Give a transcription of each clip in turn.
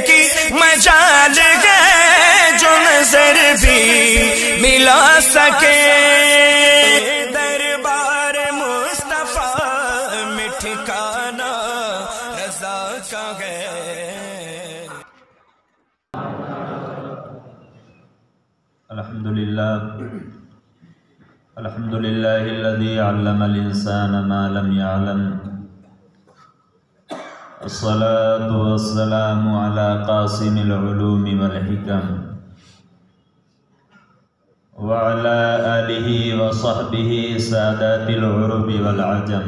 کی مجال ہے جو نظر بھی ملا سکے، دربار مصطفیٰ میں ٹھکانا رضا کا ہے۔ الحمد لله الذي علم الإنسان ما لم يعلم، الصلاة والسلام على قاسم العلوم والحكم وعلى آله وصحبه سادات العرب والعجم،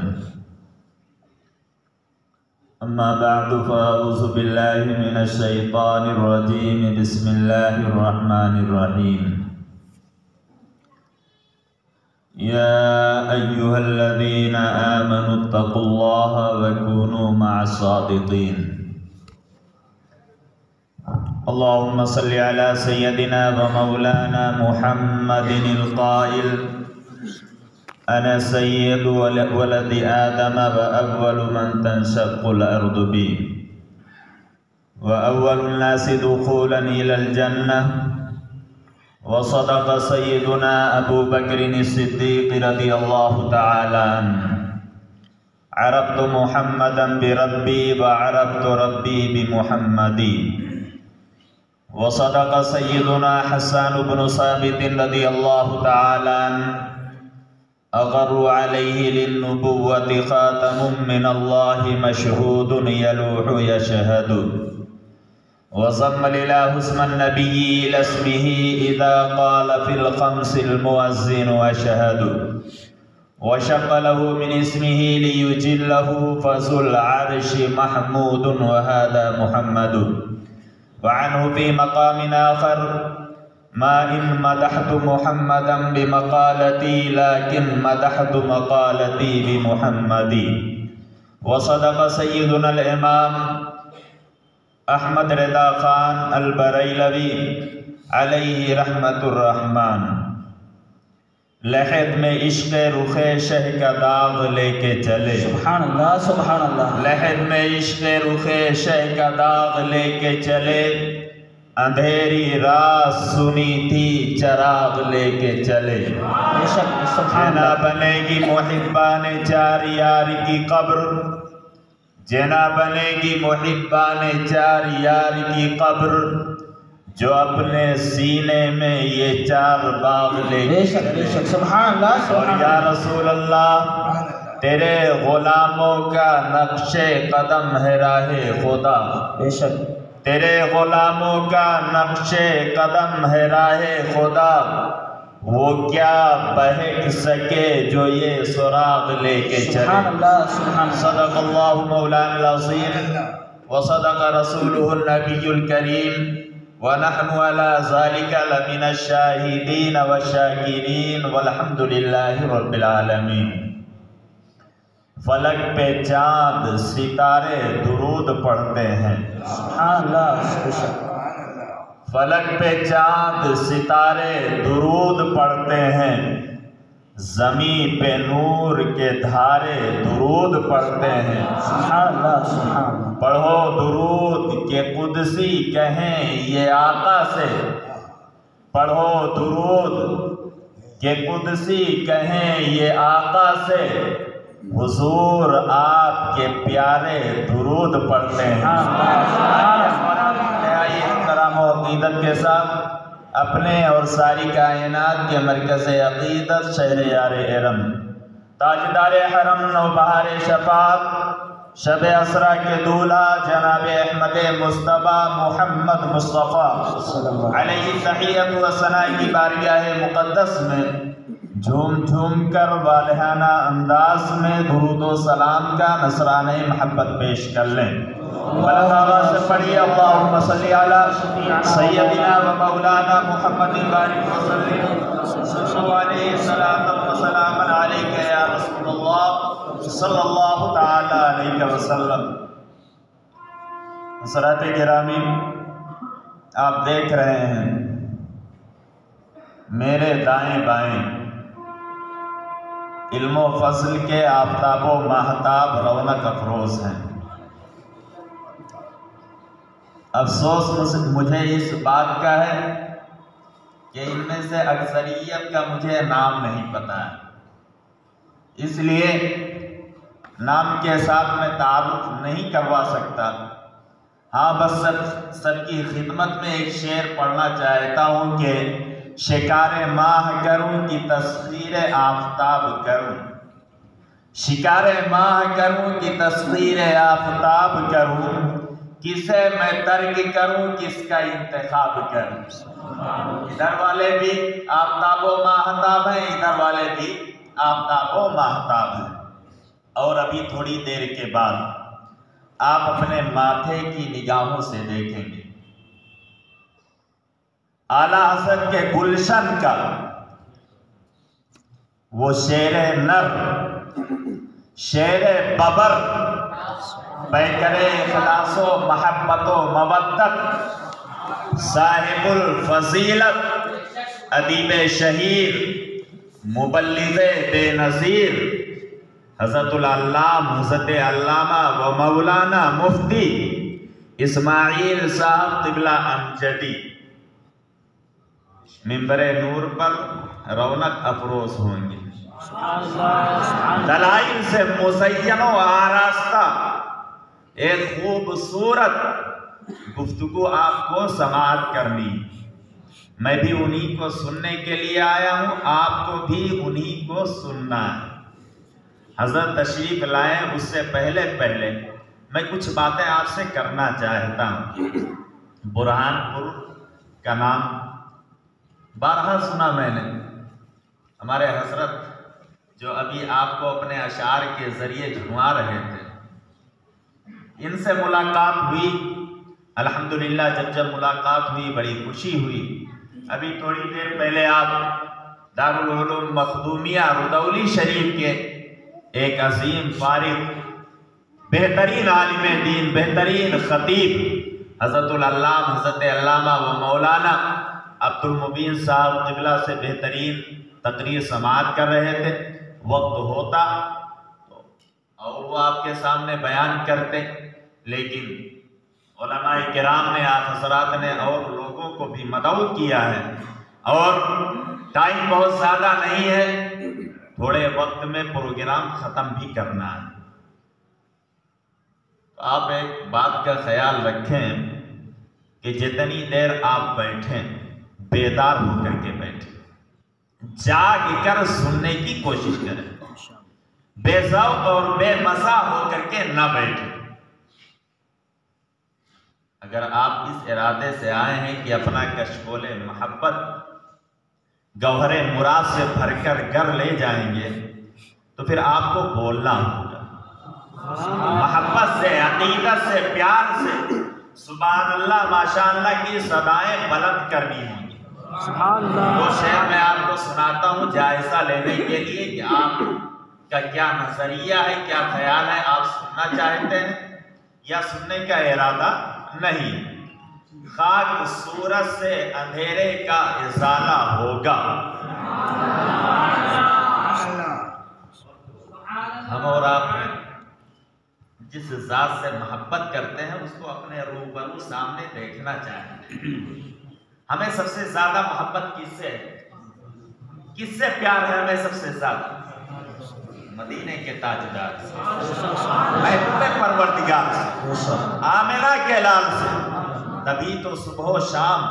أما بعد فأعوذ بالله من الشيطان الرجيم، بسم الله الرحمن الرحيم، يا أيها الذين آمنوا اتقوا الله وكونوا مع الصادقين، اللهم صل على سيدنا ومولانا محمد القائل أنا سيد ولد آدم وأول من تنشق الأرض بي وأول الناس دخولا إلى الجنة، وصدق سيدنا أبو بكر الصديق رضي الله تعالى عنه، عرفت محمدا بربي وعرفت ربي بمحمدي، وصدق سيدنا حسان بن ثابت رضي الله تعالى عنه، أغر عليه للنبوة خاتم من الله مشهود يلوح يشهد، وضم الإله اسم النبي إلى اسمه إذا قال في الخمس المؤذن أشهد، وشق له من اسمه ليجله فذو العرش محمود وهذا محمد، وعنه في مقام آخر ما إن مدحت محمدا بمقالتي لكن مدحت مقالتي بمحمدي، وصدق سيدنا الإمام احمد رضا خان البریلوی علیہ رحمت الرحمن، لحد میں عشق رخ شہ کا داغ لے کے چلے، سبحان اللہ سبحان اللہ، لحد میں عشق رخ شہ کا داغ لے کے چلے، اندھیری رات سنی تھی چراغ لے کے چلے، جنا بنے گی محبان چار یار کی قبر، جنا بنے گی محبان چار یار کی قبر، جو اپنے سینے میں یہ چار باغ لے کے چلے، سبحان اللہ اور یا رسول اللہ تیرے غلاموں کا نقش قدم ہے راہ خدا، تیرے غلاموں کا نقش قدم ہے راہ خدا، وہ کیا بہک سکے جو یہ سراغ لے کے چلے، صدق اللہ مولانا العظیم وصدق رسولہ النبی الکریم، ونحن على ذلك لمن الشاہدین والشاکرین والحمد للہ رب العالمین۔ فلک پہ چاند ستارے درود پڑھتے ہیں، سبحان اللہ، فلک پہ چاند ستارے درود پڑھتے ہیں، زمین پہ نور کے دھارے درود پڑھتے ہیں، سبحان اللہ سبحان اللہ، پڑھو درود کہ قدسی کہیں یہ آقا سے، پڑھو درود کہ قدسی کہیں یہ آقا سے، حضور آپ کے پیارے درود پڑھتے ہیں۔ احترام و عقیدت کے ساتھ اپنے اور ساری کائنات کے مرکز عقیدت شہر یار ارم، تاجدار حرم نوبہار شفاعت، شب اسرا کے دولہ جناب احمد مصطفیٰ محمد مصطفیٰ علیہ تحیت و ثناء کی بارگاہ مقدس میں جھوم جھوم کر والہانہ انداز میں درود و سلام کا نذرانہ محبت پیش کر لیں۔ بلند آواز سے پڑھیے اللہم صلی علی سیدنا و مولانا محمد بارک وسلم، صلی اللہ علیہ وسلم علیکہ یا رسول اللہ صلی اللہ تعالی علیہ وسلم۔ حضرات گرامی، آپ دیکھ رہے ہیں میرے دائیں بائیں علم و فضل کے آفتاب و ماہتاب رونق افروز ہیں۔ افسوس مجھے اس بات کا ہے کہ ان میں سے اکثریت کا مجھے نام نہیں پتہ ہے، اس لیے نام کے ساتھ میں تعارف نہیں کروا سکتا۔ ہاں بس سب کی خدمت میں ایک شعر پڑھنا چاہتا ہوں کہ شکار ماہ کروں کہ تصویر آفتاب کروں، شکار ماہ کروں کہ تصویر آفتاب کروں، کسے میں ترک کروں کس کا انتخاب کروں۔ ادھر والے بھی آفتاب و ماہتاب ہیں، ادھر والے بھی آفتاب و ماہتاب ہیں، اور ابھی تھوڑی دیر کے بعد آپ اپنے ماتھے کی نگاہوں سے دیکھیں گے اعلیٰ حضرت کے گلشن کا وہ شیر نر، شیر ببر، پیکر اخلاص و محبت و مودت، صاحب الفضیلت، ادیب شہیر، مبلغ بے نظیر، حضرت العلام حضرت علامہ و مولانا مفتی اسماعیل صاحب قبلہ امجدی منبر نور پر رونق افروز ہوں گے، دلائل سے مزین و آراستہ ایک خوبصورت گفتگو آپ کو سماعت کرنی۔ میں بھی انہی کو سننے کے لیے آیا ہوں، آپ کو بھی انہی کو سننا ہے۔ حضرت تشریف لائیں، اس سے پہلے میں کچھ باتیں آپ سے کرنا چاہتا ہوں۔ برہان پور کا نام بارہا سنا میں نے، ہمارے حضرت جو ابھی آپ کو اپنے اشعار کے ذریعے جھنوا رہے تھے، ان سے ملاقات ہوئی الحمدللہ۔ جب ملاقات ہوئی بڑی خوشی ہوئی۔ ابھی تھوڑی دیر پہلے آپ دارالعلوم مخدومیہ رودولی شریف کے ایک عظیم فارغ، بہترین عالم دین، بہترین خطیب حضرت العلام حضرت علامہ و مولانا عبد المبین صاحب قبلہ سے بہترین تقریر سماعت کر رہے تھے۔ وقت ہوتا تو اور وہ آپ کے سامنے بیان کرتے، لیکن علماء کرام نے، آپ حضرات نے اور لوگوں کو بھی مدعو کیا ہے، اور ٹائم بہت زیادہ نہیں ہے، تھوڑے وقت میں پروگرام ختم بھی کرنا ہے۔ تو آپ ایک بات کا خیال رکھیں کہ جتنی دیر آپ بیٹھیں بیدار ہو کر کے بیٹھیں، جاگ کر سننے کی کوشش کریں، بے ذوق اور بے مزہ ہو کر کے نہ بیٹھیں۔ اگر آپ اس ارادے سے آئے ہیں کہ اپنا کشکول محبت گوہر مراد سے بھر کر گھر لے جائیں گے، تو پھر آپ کو بولنا ہوگا محبت سے، عقیدت سے، پیار سے، سبحان اللہ ماشاءاللہ کی صدائیں بلند کرنی ہوں گی۔ وہ شعر میں آپ کو سناتا ہوں جائزہ لینے کے لیے کہ آپ کا کیا نظریہ ہے، کیا خیال ہے، آپ سننا چاہتے ہیں یا سننے کا ارادہ نہیں۔ خاک سورج سے اندھیرے کا ازالہ ہوگا، ہم اور آپ جس ذات سے محبت کرتے ہیں اس کو اپنے روبرو سامنے دیکھنا چاہتے ہیں۔ ہمیں سب سے زیادہ محبت کس سے پیار ہے؟ ہمیں سب سے زیادہ مدینے کے تاجدار سے، محبوب پروردگار سے، آمنہ کے لال سے۔ تبھی تو صبح و شام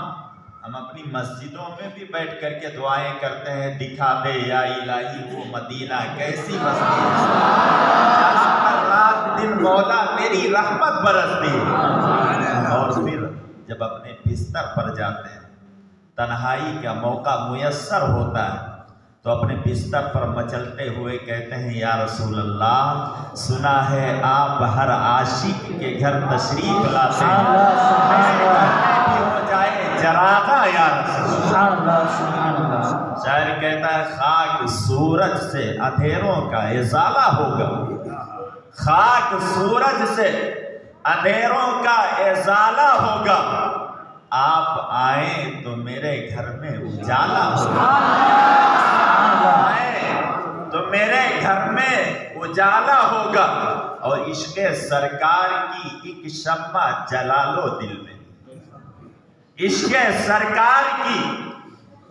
ہم اپنی مسجدوں میں بھی بیٹھ کر کے دعائیں کرتے ہیں، دکھا دے یا الہی وہ مدینہ کیسی مسجد جہاں پر رات دن مولا تیری رحمت برستی۔ اور پھر جب اپنے بستر پر جاتے ہیں، تنہائی کا موقع میسر ہوتا ہے، تو اپنے بستر پر مچلتے ہوئے کہتے ہیں یا رسول اللہ، سنا ہے آپ ہر عاشق کے گھر تشریف لاتے ہیں، میرے گھر میں بھی ہو جائے چراغا یا رسول اللہ۔ شاعر کہتا ہے خاک سورج سے اندھیروں کا ازالہ ہوگا، خاک سورج سے اندھیروں کا ازالہ ہوگا، آپ آئیں تو میرے گھر میں اجالا ہوگا، تو میرے گھر میں اجالا ہوگا، اور عشق سرکار کی ایک شمع جلا لو دل میں، عشق سرکار کی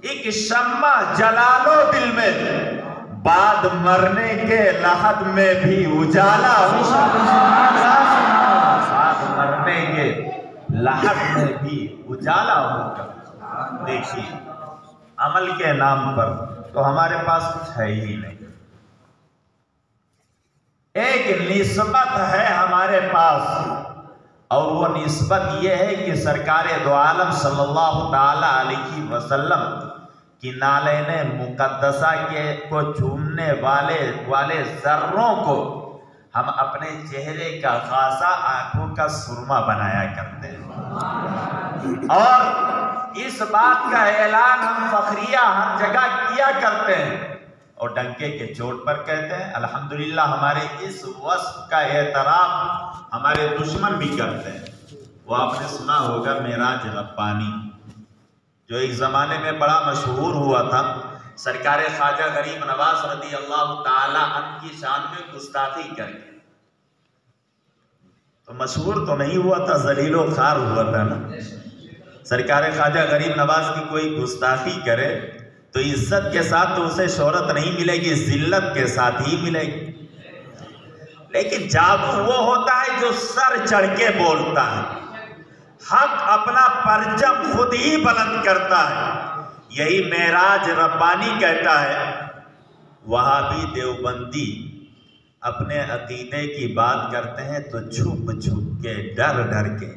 ایک شمع جلا لو دل میں، بعد مرنے کے لحد میں بھی اجالا ہوگا، بعد مرنے کے لحد میں بھی اجالا ہوگا۔ دیکھیے عمل کے نام پر تو ہمارے پاس کچھ ہے ہی نہیں، ایک نسبت ہے ہمارے پاس، اور وہ نسبت یہ ہے کہ سرکار دو عالم صلی اللہ تعالی علیہ وسلم کی نالین مقدسہ کو چومنے والے ذروں کو ہم اپنے چہرے کا غازہ، آنکھوں کا سرما بنایا کرتے ہیں، اور اس بات کا اعلان ہم فخریہ ہر جگہ کیا کرتے ہیں، اور ڈنکے کے چوٹ پر کہتے ہیں۔ الحمدللہ ہمارے اس وصف کا اعتراف ہمارے دشمن بھی کرتے ہیں۔ وہ آپ نے سنا ہوگا معراج ربانی، جو ایک زمانے میں بڑا مشہور ہوا تھا، سرکار خواجہ غریب نواز رضی اللہ تعالی عنہ کی شان میں گستاخی کر کے، تو مشہور تو نہیں ہوا تھا، ذلیل و خوار ہوا تھا نا۔ سرکار خواجہ غریب نواز کی کوئی گستاخی کرے تو عزت کے ساتھ تو اسے شہرت نہیں ملے گی، ذلت کے ساتھ ہی ملے گی۔ لیکن جادو وہ ہوتا ہے جو سر چڑھ کے بولتا ہے، حق اپنا پرچم خود ہی بلند کرتا ہے۔ یہی معراج ربانی کہتا ہے، وہابی دیوبندی اپنے عقیدے کی بات کرتے ہیں تو چھپ چھپ کے، ڈر ڈر کے،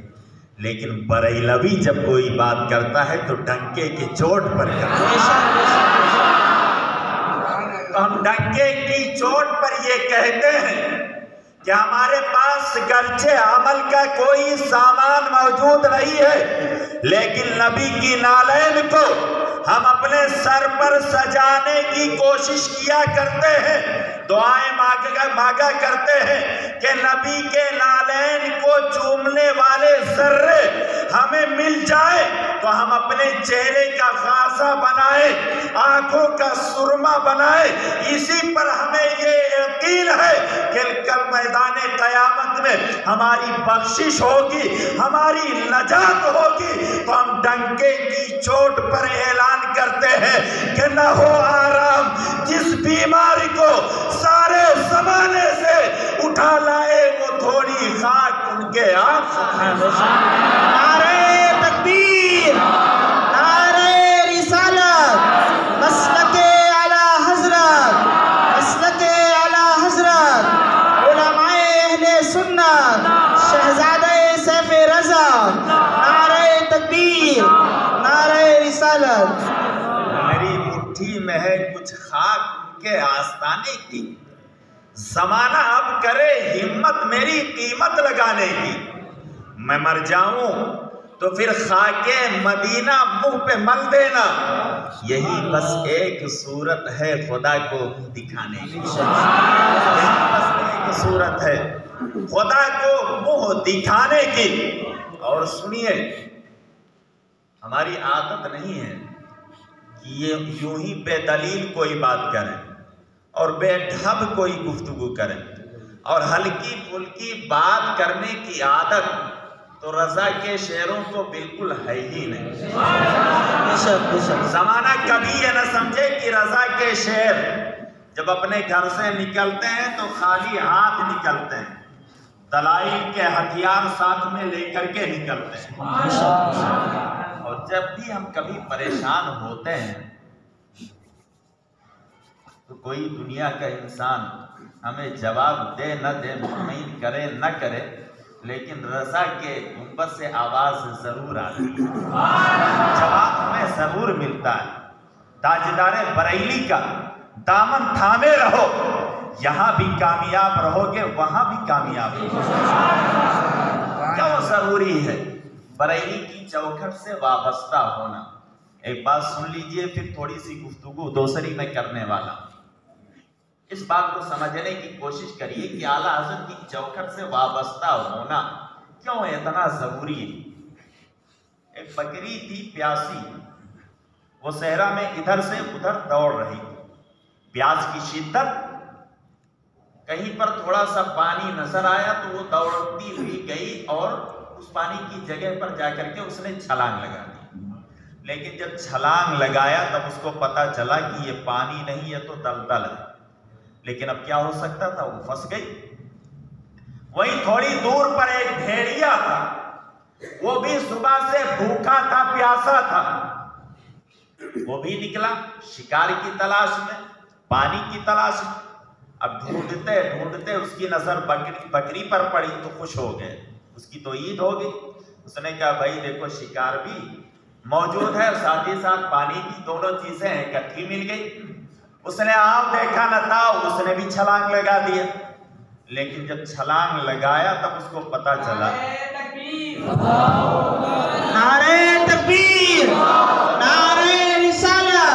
لیکن بریلوی جب کوئی بات کرتا ہے تو ڈنکے کی چوٹ پر کرتا ہے۔ تو ہم ڈنکے کی چوٹ پر یہ کہتے ہیں کہ ہمارے پاس گرچہ عمل کا کوئی سامان موجود نہیں ہے، لیکن نبی کی نالین کو ہم اپنے سر پر سجانے کی کوشش کیا کرتے ہیں، دعائیں مانگا کرتے ہیں کہ نبی کے نالین کو چومنے والے ذرے ہمیں مل جائے تو ہم اپنے چہرے کا غازہ بنائے، آنکھوں کا سرما بنائے۔ اسی پر ہمیں یہ یقین ہے کہ کل میدان قیامت میں ہماری بخشش ہوگی، ہماری نجات ہوگی۔ تو ہم ڈنکے کی چوٹ پر اعلان کرتے ہیں کہ نہ ہو آرام جس بیماری کو سارے زمانے سے اٹھا لائے وہ تھوڑی خاک ان کے آنکھ۔ نعرہ تکبیر، نعرہ رسالت، مسلک اعلی حضرت، مسلک اعلی حضرت، علماء اہل سنت، شہزادہ سیف رضا، نعرہ تکبیر، نعرہ رسالت۔ میری مٹھی میں ہے کچھ خاک کے آستانے کی، زمانہ اب کرے ہمت میری قیمت لگانے کی، میں مر جاؤں تو پھر خاک مدینہ منہ پہ مل دینا، یہی بس ایک صورت ہے خدا کو دکھانے کی، یہی بس ایک صورت ہے خدا کو منہ دکھانے کی۔ اور سنیے، ہماری عادت نہیں ہے کہ یہ یوں ہی بے دلیل کوئی بات کریں اور بے ڈھب کوئی گفتگو کریں، اور ہلکی پھلکی بات کرنے کی عادت تو رضا کے شعروں کو بالکل ہے ہی نہیں۔ زمانہ کبھی یہ نہ سمجھے کہ رضا کے شعر جب اپنے گھر سے نکلتے ہیں تو خالی ہاتھ نکلتے ہیں، دلائل کے ہتھیار ساتھ میں لے کر کے نکلتے ہیں، اور جب بھی ہم کبھی پریشان ہوتے ہیں تو کوئی دنیا کا انسان ہمیں جواب دے نہ دے، مطمئن کرے نہ کرے، لیکن رضا کے گنبد سے آواز ضرور آتی ہے، جواب ہمیں ضرور ملتا ہے۔ تاجدار بریلی کا دامن تھامے رہو، یہاں بھی کامیاب رہو گے، وہاں بھی کامیاب رہو گے۔ کیوں ضروری ہے بریلی کی چوکھٹ سے وابستہ ہونا؟ ایک بات سن لیجئے، پھر تھوڑی سی گفتگو دوسری میں کرنے والا۔ اس بات کو سمجھنے کی کوشش کریے کہ اعلیٰ حضرت کی چوکھٹ سے وابستہ ہونا کیوں اتنا ضروری ہے۔ ایک بکری تھی پیاسی، وہ صحرا میں ادھر سے ادھر دوڑ رہی تھی، پیاس کی شدت، کہیں پر تھوڑا سا پانی نظر آیا تو وہ دوڑتی ہوئی گئی اور اس پانی کی جگہ پر جا کر کے اس نے چھلانگ لگا دی۔ لیکن جب چھلانگ لگایا تب اس کو پتا چلا کہ یہ پانی نہیں ہے تو دلدل ہے، لیکن اب کیا ہو سکتا تھا، وہ پھنس گئی۔ وہیں تھوڑی دور پر ایک بھیڑیا تھا، وہ بھی صبح سے بھوکا تھا، پیاسا تھا، وہ بھی نکلا شکار کی تلاش میں، پانی کی تلاش میں۔ اب ڈھونڈتے ڈھونڈتے اس کی نظر بکری پر پڑی تو خوش ہو گئے، اس کی تو عید ہو گئی۔ اس نے کہا بھائی دیکھو شکار بھی موجود ہے، ساتھ ہی ساتھ پانی بھی، دونوں چیزیں اکٹھی مل گئی۔ اس نے آپ دیکھا نہ تھا، اس نے بھی چھلانگ لگا دیا، لیکن جب چھلانگ لگایا تب اس کو پتا چلا، نعرہ تکبیر، نعرہ رسالت،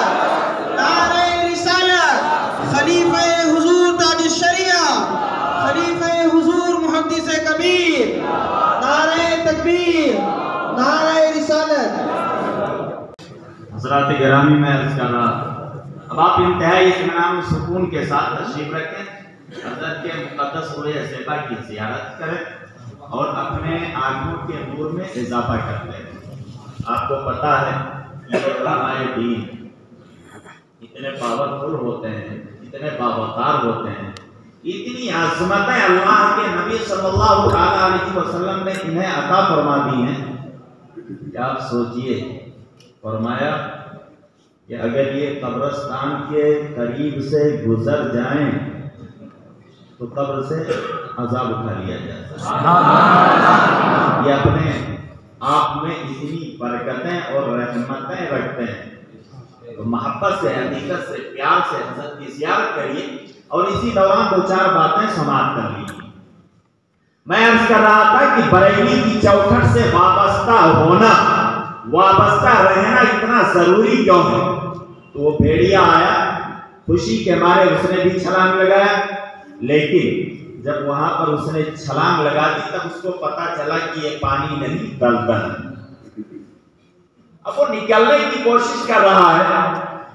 نعرہ رسالت، خلیفہ حضور تاج الشریعہ، خلیفہ حضور محدث کبیر، نعرہ تکبیر، نعرہ رسالت۔ حضرات گرامی میں عرض کر رہا، اب آپ انتہائی اطمینان و سکون کے ساتھ تشریف رکھیں، حضرت کے مقدس روضہ طیبہ کی زیارت کریں اور اپنے آنکھوں کے نور میں اضافہ کرتے ہیں۔ آپ کو پتا ہے کہ علماء دین اتنے پاورفل ہوتے ہیں، اتنے باوقار ہوتے ہیں، اتنی عظمتیں اللہ کے نبی صلی اللہ علیہ وسلم نے انہیں عطا فرما دی ہیں کہ آپ سوچئے، فرمایا کہ اگر یہ قبرستان کے قریب سے گزر جائیں تو قبر سے عذاب اٹھا لیا جاتا ہے۔ یہ اپنے آپ میں اتنی برکتیں اور رحمتیں رکھتے ہیں، تو محبت سے، حقیقت سے، پیار سے حضرت کی زیارت کریے اور اسی دوران دو چار باتیں سماعت کر لیجیے۔ میں عرض کر رہا تھا کہ بریلی کی چوکھٹ سے وابستہ ہونا، وابستہ رہنا اتنا ضروری کیوں ہے؟ تو وہ بھیڑیا آیا، خوشی کے مارے اس نے بھی چھلانگ لگایا، لیکن جب وہاں پر اس نے چھلانگ لگا دی تب اس کو پتا چلا کہ یہ پانی نہیں دلدل ہے۔ اب وہ نکلنے کی کوشش کر رہا ہے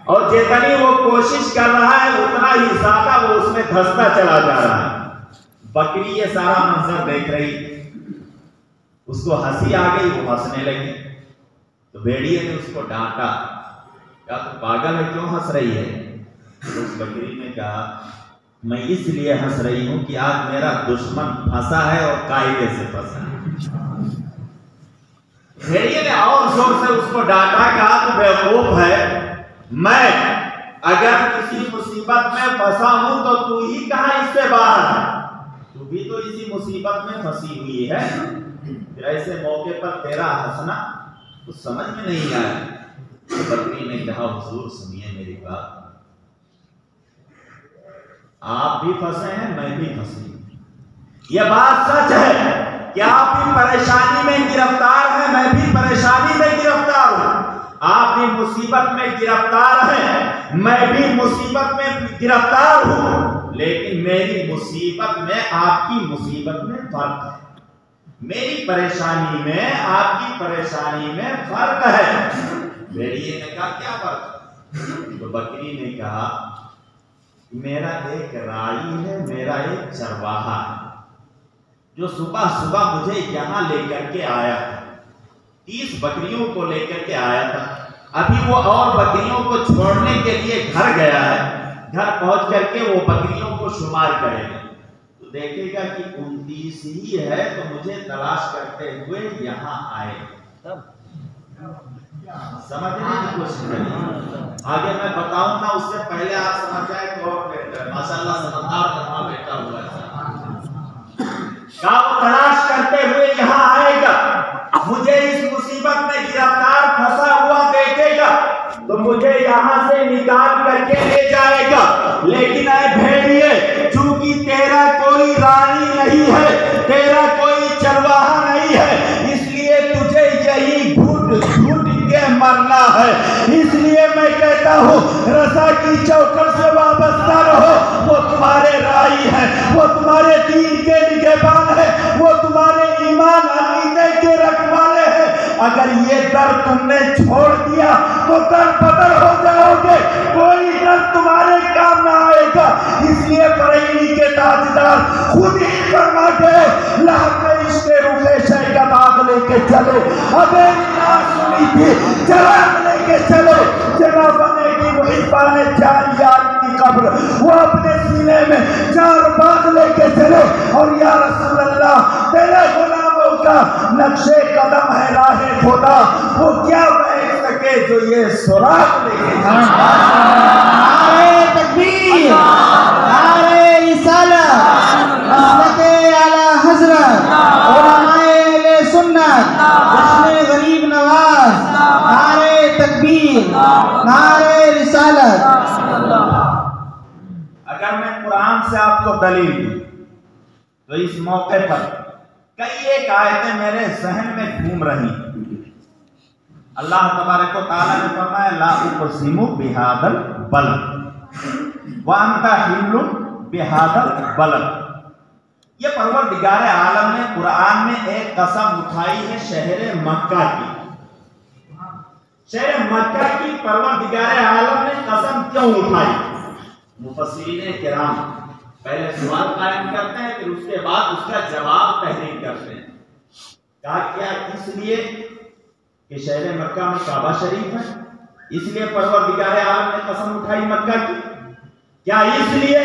اور جتنی وہ کوشش کر رہا ہے اتنا ہی زیادہ وہ اس میں دھستا چلا جا رہا ہے۔ بکری یہ سارا منظر دیکھ رہی، اس کو ہنسی آ گئی، وہ ہنسنے لگی، تو بھیڑیے نے اس کو ڈانٹا، کہا تو پاگل ہے، کیوں ہنس رہی ہے؟ تو اس بکری نے کہا میں اس لیے ہنس رہی ہوں کہ آج میرا دشمن پھنسا ہے اور قاعدے سے پھنسا ہے۔ بھیڑیے نے اور زور سے اس کو ڈانٹا، کہا تو بیوقوف ہے، میں اگر کسی مصیبت میں پھنسا ہوں تو ہی کہاں اس سے باہر ہے، تو بھی تو اسی مصیبت میں پھنسی ہوئی ہے، پھر ایسے موقع پر تیرا ہنسنا کچھ سمجھ میں نہیں آیا۔ تو بکری نے کہا حضور سنیے میری بات، آپ بھی پھنسے ہیں، میں بھی پھنسی ہوں، یہ بات سچ ہے کہ آپ بھی پریشانی میں گرفتار ہیں، میں بھی پریشانی میں گرفتار ہوں، آپ بھی مصیبت میں گرفتار ہیں، میں بھی مصیبت میں گرفتار ہوں، لیکن میری مصیبت میں آپ کی مصیبت میں فرق ہے، میری پریشانی میں آپ کی پریشانی میں فرق ہے۔ بھیڑیے نے کہا کیا فرق؟ تو بکری نے کہا میرا ایک راعی ہے، میرا ایک چرواہا ہے، جو صبح صبح مجھے یہاں لے کر کے آیا تھا، 30 بکریوں کو لے کر کے آیا تھا، ابھی وہ اور بکریوں کو چھوڑنے کے لیے گھر گیا ہے، گھر پہنچ کر کے وہ بکریوں کو شمار کرے گا تو دیکھے گا کہ 29 ہی ہے، تو مجھے تلاش کرتے ہوئے یہاں آئے گا۔ سمجھنے کی کوشش کریں، آگے میں بتاؤں نا، اس سے پہلے آپ سمجھ جائے تو ماشاءاللہ سمجھدار کرنا بیٹا ہوا ہے، کہا وہ تلاش کرتے ہوئے یہاں آئے گا، مجھے اس مصیبت میں گرفتار پھنسا ہوا دیکھے گا تو مجھے یہاں سے نکال کر کے لے جائے گا، لیکن اے بھیڑیے چونکہ تیرا کوئی راعی نہیں ہے، تیرا کوئی چرواہا نہیں ہے، اس لیے تجھے یہی گھٹ گھٹ کے مرنا ہے، اس لیے میں کہتا ہوں رضا کی چوکھٹ سے وابستہ رہو، وہ تمہارے راعی ہے، وہ تمہارے دین کے نگہبان ہے، وہ تمہارے ایمان عقیدے کے رکھوالے ہیں، اگر یہ در تم نے چھوڑ دیا تو در بدر ہو جاؤ گے، کوئی ڈر تمہارے کام نہ آئے گا. اس لیے بریلی کے تاجدار خود ہی فرما کے لاکھ عشق رخ شہ کا باغ لے کے چلے. ابے ناز سنی تھی چراغ لے کے چلے. جگہ بنے گی محبہ نے 4 یار کی قبر, وہ اپنے سینے میں 4 باغ لے کے چلے. اور یا رسول اللہ تیرے غلاموں کا نقش قدم ہے راہ خدا, وہ کیا بیٹھ سکے جو یہ سراغ لے کے جائے. نعرہ تکبیر, نعرہ رسالت, مسلک اعلی حضرت, علماء اہل سنت, جشن غریب نواز. نعرہ تکبیر, نعرہ رسالت. اگر میں قرآن سے آپ کو دلیل دوں تو اس موقع پر کئی ایک آیتیں میرے ذہن میں گھوم رہی. اللہ تبارک و تعالیٰ نے فرمایا لا اقسم بہذا البلد وانت حل بہذا البلد. یہ پروردگار عالم نے قرآن میں ایک قسم اٹھائی ہے شہر مکہ کی. شہر مکہ کی پروردگار عالم نے قسم کیوں اٹھائی؟ مفسرین کرام پہلے سوال قائم کرتے ہیں, پھر اس کے بعد اس کا جواب تحریر کرتے ہیں. کہا کیا اس لیے کہ شہر مکہ میں کعبہ شریف ہے اس لیے پروردگار عالم نے قسم اٹھائی مکہ کی؟ کیا اس لیے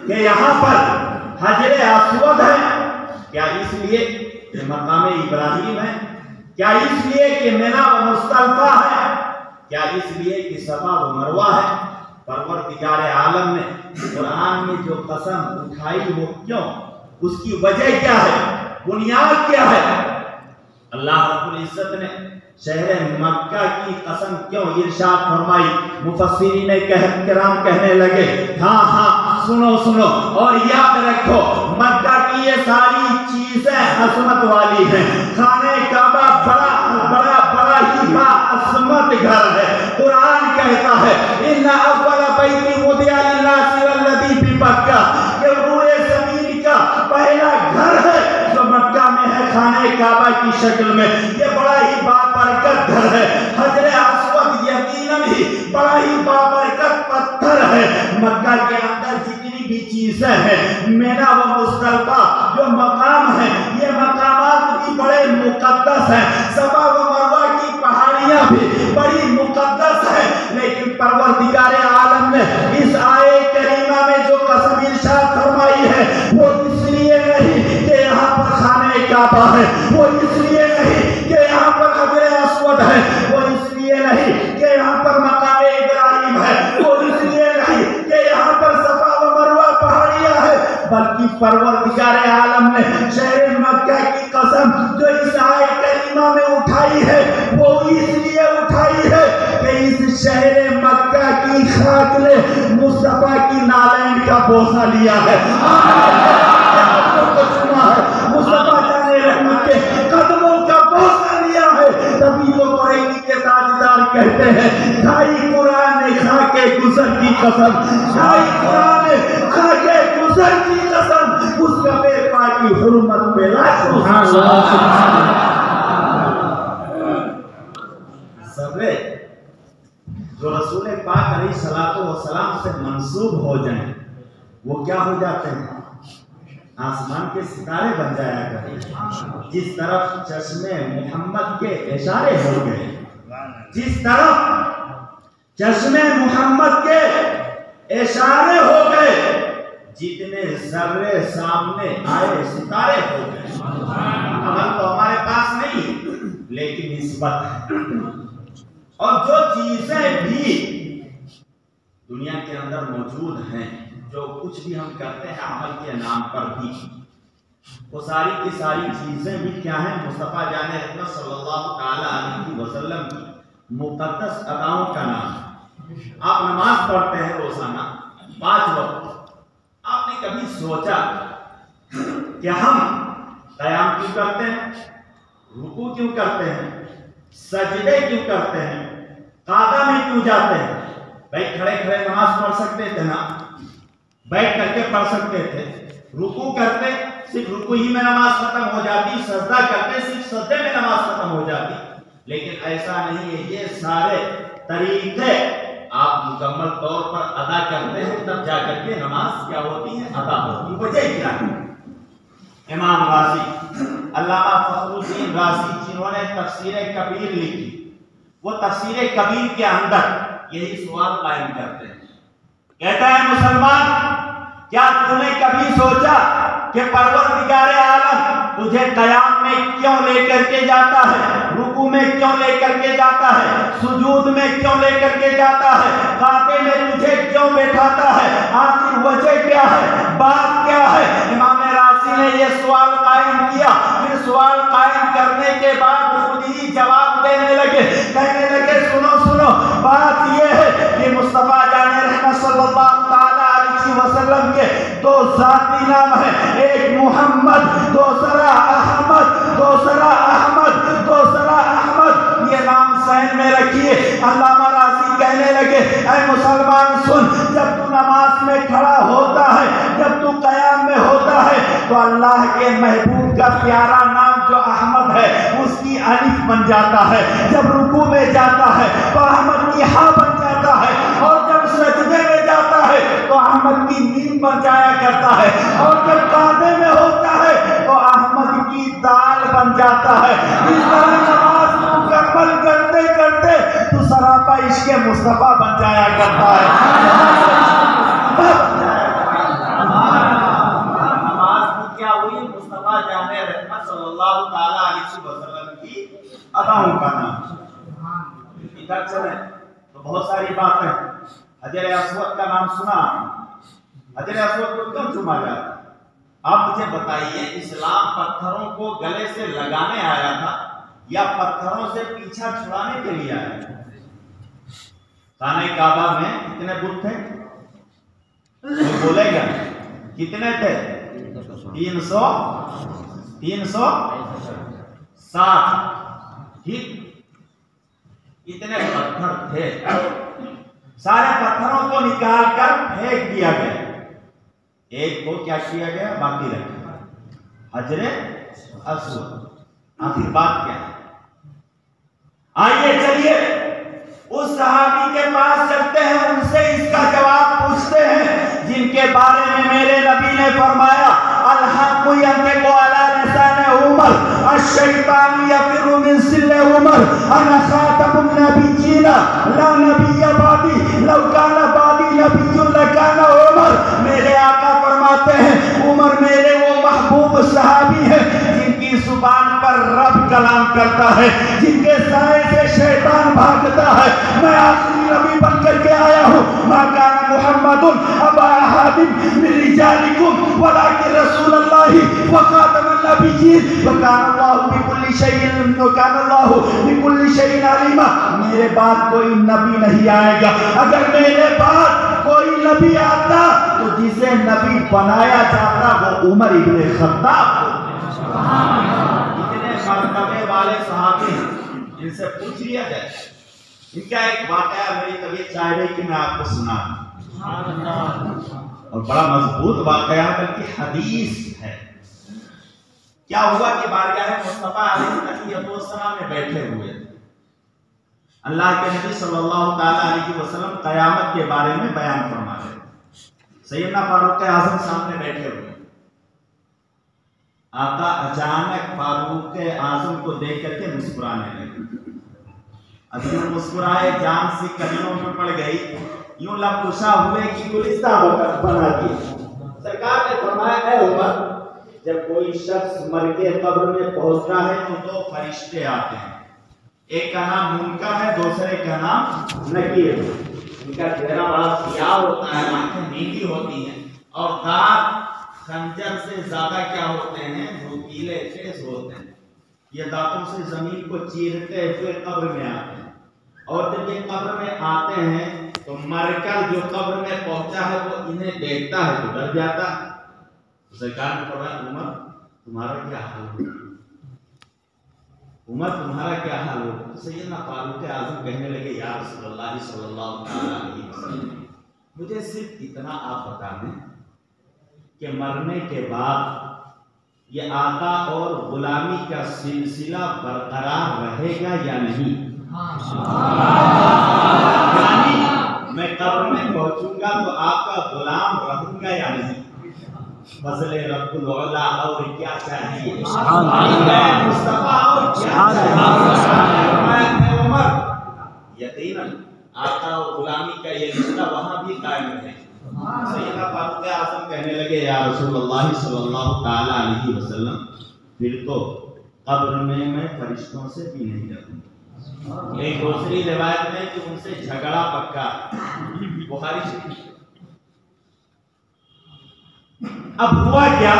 کہ یہاں پر حجر اسود ہے؟ کیا اس لیے کہ مقام ابراہیم ہے؟ کیا اس لیے کہ مینا و مزدلفہ ہے؟ کیا اس لیے کہ صفا و مروہ ہے؟ پروردگار عالم نے قرآن میں جو قسم اٹھائی وہ کیوں, اس کی وجہ کیا ہے, بنیاد کیا ہے؟ اللہ رب العزت نے شہر مکہ کی قسم کیوں ارشاد فرمائی؟ مفسرین کرام کہنے لگے ہاں ہاں سنو سنو اور یاد رکھو, مکہ کی یہ ساری چیزیں عظمت والی ہیں. خانہ کعبہ بڑا ہی عظمت گھر ہے. قرآن کہتا ہے ان اول بیت وضع للناس والذی بمکہ, کہ روئے زمین کا پہلا گھر ہے جو مکہ میں ہے خانہ کعبہ کی شکل میں. یہ بڑا ہی بابرکت گھر ہے. حجر اسود یقیناً ہی بڑا ہی بابرکت پتھر ہے. مکہ کے اندر جتنی بھی چیزیں ہیں, مینا و مزدلفہ جو مقام ہے, یہ مقامات بھی بڑے مقدس ہیں. صفا و مروہ کی پہاڑیاں بھی بڑی مقدس ہیں. لیکن پروردگار عالم نے اس آیے کریمہ میں جو قسم ارشاد فرمائی ہے وہ اس لیے نہیں کہ یہاں پر خانہ کعبہ ہے, وہ اس لیے نہیں کہ یہاں پر حجر اسود ہے, وہ اس لیے نہیں کہ یہاں پر مقام ابراہیم ہے, وہ اس لیے نہیں کہ یہاں پر صفا و مروہ پہاڑیاں ہے, بلکہ پروردگار عالم نے شہر مکہ کی قسم جو اس آیے کریمہ میں اٹھائی ہے وہ اس لیے اٹھائی ہے کہ اس شہر مکہ کی خاک نے مصطفیٰ کی نالین کا بوسہ لیا ہے. مصطفیٰ جان رحمت کے قدموں کا بوسہ لیا ہے. تبھی وہ بریلی کے تاجدار کہتے ہیں کھائی قرآن نے کھا کے گزر کی قسم, کھائی قرآن نے کھا کے گزر کی قسم, اس کا بے پاکی حرمت پہ لاکھوں سبے جو رسول پاک علیہ الصلوۃ والسلام سے منسوب ہو جائیں وہ کیا ہو جاتے ہیں؟ آسمان کے ستارے بن جایا کرتے. جس طرف چشمے محمد کے اشارے ہو گئے, جس طرف چشمے محمد کے اشارے ہو گئے, جتنے ذرے سامنے آئے ستارے ہو گئے. عمل تو ہمارے پاس نہیں لیکن نسبت ہے. اور جو چیزیں بھی دنیا کے اندر موجود ہیں, جو کچھ بھی ہم کرتے ہیں عمل کے نام پر بھی, وہ ساری کی ساری چیزیں بھی کیا ہیں؟ مصطفیٰ جان رحمت صلی اللہ تعالی علیہ وسلم کی مقدس اداؤں کا نام. آپ نماز پڑھتے ہیں روزانہ 5 وقت. آپ نے کبھی سوچا کہ ہم قیام کیوں کرتے ہیں, رکوع کیوں کرتے ہیں, سجدے کیوں کرتے ہیں, قعدہ میں کیوں جاتے ہیں؟ بھائی کھڑے کھڑے نماز پڑھ سکتے تھے نا, بیٹھ کر کے پڑھ سکتے تھے. رکوع کرتے صرف رکوع ہی میں نماز ختم ہو جاتی, سجدہ کرتے صرف سجدے میں نماز ختم ہو جاتی. لیکن ایسا نہیں ہے. یہ سارے طریقے آپ مکمل طور پر ادا کرتے ہیں تب جا کر کے نماز کیا ہوتی ہے؟ ادا ہوتی ہے۔ وجہ کیا ہے؟ امام رازی، علامہ فخر الدین رازی، جنہوں نے تفسیر کبیر لکھی، وہ تفسیر کبیر کے اندر یہی سوال قائم کرتے ہیں، کہتا ہے مسلمان کیا تو نے کبھی سوچا کہ پروردگار عالم تجھے قیام میں کیوں لے کر کے جاتا ہے، رکوع میں کیوں لے کر کے جاتا ہے، سجود میں کیوں لے کر کے جاتا ہے، قعدے میں تجھے کیوں بیٹھاتا ہے، آخر وجہ کیا ہے، بات کیا ہے؟ امام رازی نے یہ سوال قائم کیا، پھر سوال قائم کرنے کے بعد خود ہی جواب دینے لگے، کہنے لگے سنو سنو، بات یہ ہے کہ مصطفیٰ جان رحمت صلی اللہ تعالیٰ علیہ وسلم کے دو ذاتی نام ہیں، ایک محمد، دوسرا احمد، دوسرا احمد، دوسرا احمد، یہ نام ذہن میں رکھیے۔ علامہ رازی کہنے لگے اے مسلمان سن، جب تو نماز میں کھڑا ہوتا ہے، جب تو قیام میں ہوتا ہے تو اللہ کے محبوب کا پیارا نام جو احمد ہے اس کی الف بن جاتا ہے، جب رکوع میں جاتا ہے تو احمد کی ہاء بن جاتا ہے، اور جب سجدے میں جاتا ہے تو احمد کی میم بن جایا کرتا ہے، اور جب قعدے میں ہوتا ہے تو احمد کی دال بن جاتا ہے۔ اس طرح نماز مکمل کرتے کرتے تو سراپا عشق مصطفیٰ بن جایا کرتا ہے۔ نماز کی کیا ہوئی؟ مصطفیٰ جان رحمت صلی اللہ تعالیٰ علیہ وسلم کی اداؤں کا نام۔ ادھر چلیں تو بہت ساری باتیں، حجر اسود کا نام سنا، حجر اسود کو کیوں چوما جاتا؟ آپ مجھے بتائیے، اسلام پتھروں کو گلے سے لگانے آیا تھا یا پتھروں سے پیچھا چھڑانے کے لیے آیا تھا؟ خانہ کعبہ میں کتنے بت تھے؟ کوئی بولے گا کتنے تھے؟ 360 ٹھیک، اتنے پتھر تھے، سارے پتھروں کو نکال کر پھینک دیا گیا، ایک کو کیا کیا گیا؟ باقی رکھا، حجر اسود۔ آخر بات کیا ہے؟ آئیے چلیے اس صحابی کے پاس چلتے ہیں، ان سے اس کا جواب پوچھتے ہیں جن کے بارے میں میرے نبی نے فرمایا الحق ينطق على لسان عمر الشیطان یفر من سل عمر انا خاتم النبیین لا نبی بعدی لو کان بعدی نبی لکان عمر۔ میرے آقا فرماتے ہیں عمر میرے وہ محبوب صحابی ہیں جن کی زبان پر رب کلام کرتا ہے، جن کے سائے سے شیطان بھاگتا ہے۔ میں آخری نبی بن کر کے آیا ہوں، ما کان محمد ابا احد من رجالکم ولکن رسول اللہ وخاتم النبیین وکان اللہ بکل شیء علیما۔ میرے بعد کوئی نبی نہیں آئے گا، اگر میرے بعد کوئی نبی آتا تو جسے نبی بنایا جاتا وہ عمر ابن خطاب کو۔ اتنے مرتبے والے صحابی جن سے پوچھ لیا جائے، ان کا ایک واقعہ میری طبیعت چاہ رہی کہ میں آپ کو سنا، اور بڑا مضبوط واقعہ بلکہ حدیث ہے۔ کیا ہوا کہ بارگاہ مصطفیٰ علیہ السلام میں بیٹھے ہوئے اللہ کے نبی صلی اللہ تعالیٰ علیہ وسلم قیامت کے بارے میں بیان فرما رہے، سیدنا فاروق اعظم سامنے بیٹھے ہوئے۔ آقا اچانک فاروق اعظم کو دیکھ کر کے مسکرانے لگے، ابھی مسکرائے، جان سی کمینوں میں پڑ گئی، یوں لب کشا ہوئے کہ گلستہ بنا دی۔ سرکار نے فرمایا اے عمر، جب کوئی شخص مر کے قبر میں پہنچتا ہے تو دو فرشتے آتے ہیں، ایک کا نام منکر ہے، دوسرے کا نام نکیر۔ ان کا چہرہ بڑا سیاہ ہوتا ہے، آنکھیں نیلی ہوتی ہیں، اور دانت خنجر سے زیادہ کیا ہوتے ہیں؟ نوکیلے تیز ہوتے ہیں۔ یہ دانتوں سے زمین کو چیرتے ہوئے قبر میں آتے ہیں، اور جب یہ قبر میں آتے ہیں تو مر کر جو قبر میں پہنچا ہے وہ انہیں دیکھتا ہے تو ڈر جاتا ہے۔ سرکار نے فرمایا عمر تمہارا کیا حال ہو، عمر تمہارا کیا حال ہو؟ سیدنا فاروق اعظم کہنے لگے یا رسول اللہ صلی اللہ علیہ وسلم، مجھے صرف اتنا آپ بتا دیں کہ مرنے کے بعد یہ آقا اور غلامی کا سلسلہ برقرار رہے گا یا نہیں؟ یعنی پہنچوں گا تو آپ کا غلام رہوں گا یا نہیں؟ فضل رب العلا اور کیا چاہیے، مصطفیٰ اور کیا چاہیے۔ عمر یقیناً آقا اور غلامی کا یہ رشتہ وہاں بھی قائم ہے۔ سیدنا فاروق اعظم کہنے لگے یا رسول اللہ صلی اللہ تعالی علیہ وسلم پھر تو قبر میں فرشتوں سے بھی نہیں ڈروں۔ ایک دوسری روایت میں کہ ان سے جھگڑا پکا، بخاری شریف۔ اب ہوا کیا،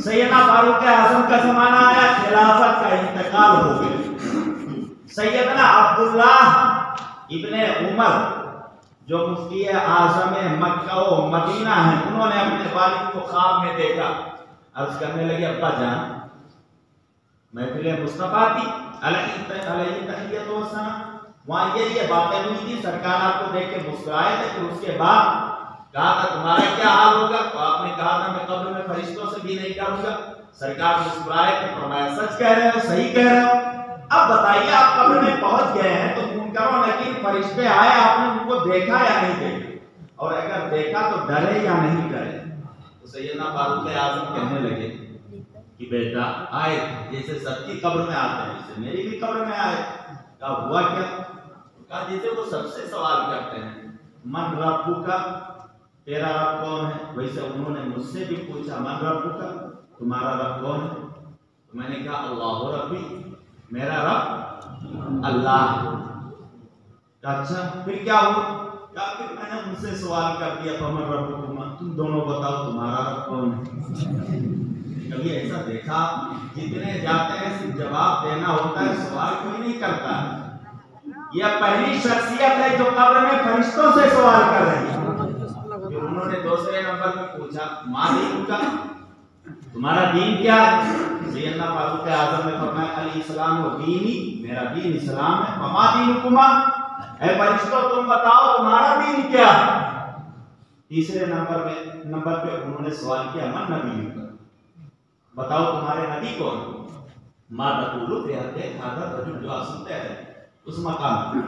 سیدنا فاروق اعظم کا زمانہ آیا، خلافت کا انتقال ہو گیا۔ سیدنا عبداللہ ابن عمر جو مفتی اعظم مکہ و مدینہ ہیں، انہوں نے اپنے والد کو خواب میں دیکھا، عرض کرنے لگے ابا جان محفل مصطفیٰ تھی علیہ تحیت و سلام، وہاں یہ باتیں ہوئی تھی، سرکار آپ کو دیکھ کے مسکرائے تھے، پھر اس کے بعد کہا تھا تمہارا کیا حال ہوگا، تو آپ نے کہا تھا میں قبر میں فرشتوں سے بھی نہیں ڈروں گا۔ سرکار مسکرائے تھے، فرمایا سچ کہہ رہے ہو، صحیح کہہ رہے ہو۔ اب بتائیے آپ قبر میں پہنچ گئے ہیں تو منکر و نکیر فرشتے آئے، آپ نے ان کو دیکھا یا نہیں دیکھا، اور اگر دیکھا تو ڈرے یا نہیں ڈرے؟ تو سیدنا فاروق اعظم کہنے لگے کہ بیٹا آئے جیسے سب کی قبر میں آتے ہیں، جیسے میری بھی قبر میں آئے۔ کہا ہوا کیا؟ کہا جیسے وہ سب سے سوال کرتے ہیں من ربک، تیرا رب کون ہے، ویسے انہوں نے مجھ سے بھی پوچھا من ربک، تمہارا رب کون ہے؟ تو میں نے کہا اللہ ربی، میرا رب اللہ۔ اچھا پھر کیا ہوا؟ کہا پھر میں نے ان سے سوال کر دیا فمن ربکما، تم دونوں بتاؤ تمہارا رب کون ہے؟ کبھی ایسا دیکھا جتنے جاتے ہیں صرف جواب دینا ہوتا ہے، سوال کوئی نہیں کرتا ہے۔ یہ پہلی شخصیت ہے جو قبر میں فرشتوں سے سوال کر رہی ہے۔ پھر انہوں نے دوسرے نمبر میں پوچھا ماں دین کا، تمہارا دین کیا ہے؟ سیدنا فاروق اعظم نے فرمایا علیہ السلام و دینی، میرا دین اسلام ہے۔ فما دینکما، اے فرشتوں تم بتاؤ تمہارا دین کیا ہے؟ تیسرے نمبر پہ انہوں نے سوال کیا من نبی کا، بتاؤ تمہارے نبی کون؟ ما تقولو فی حق هذا الرجل، جو آپ سنتے ہیں اس مقام۔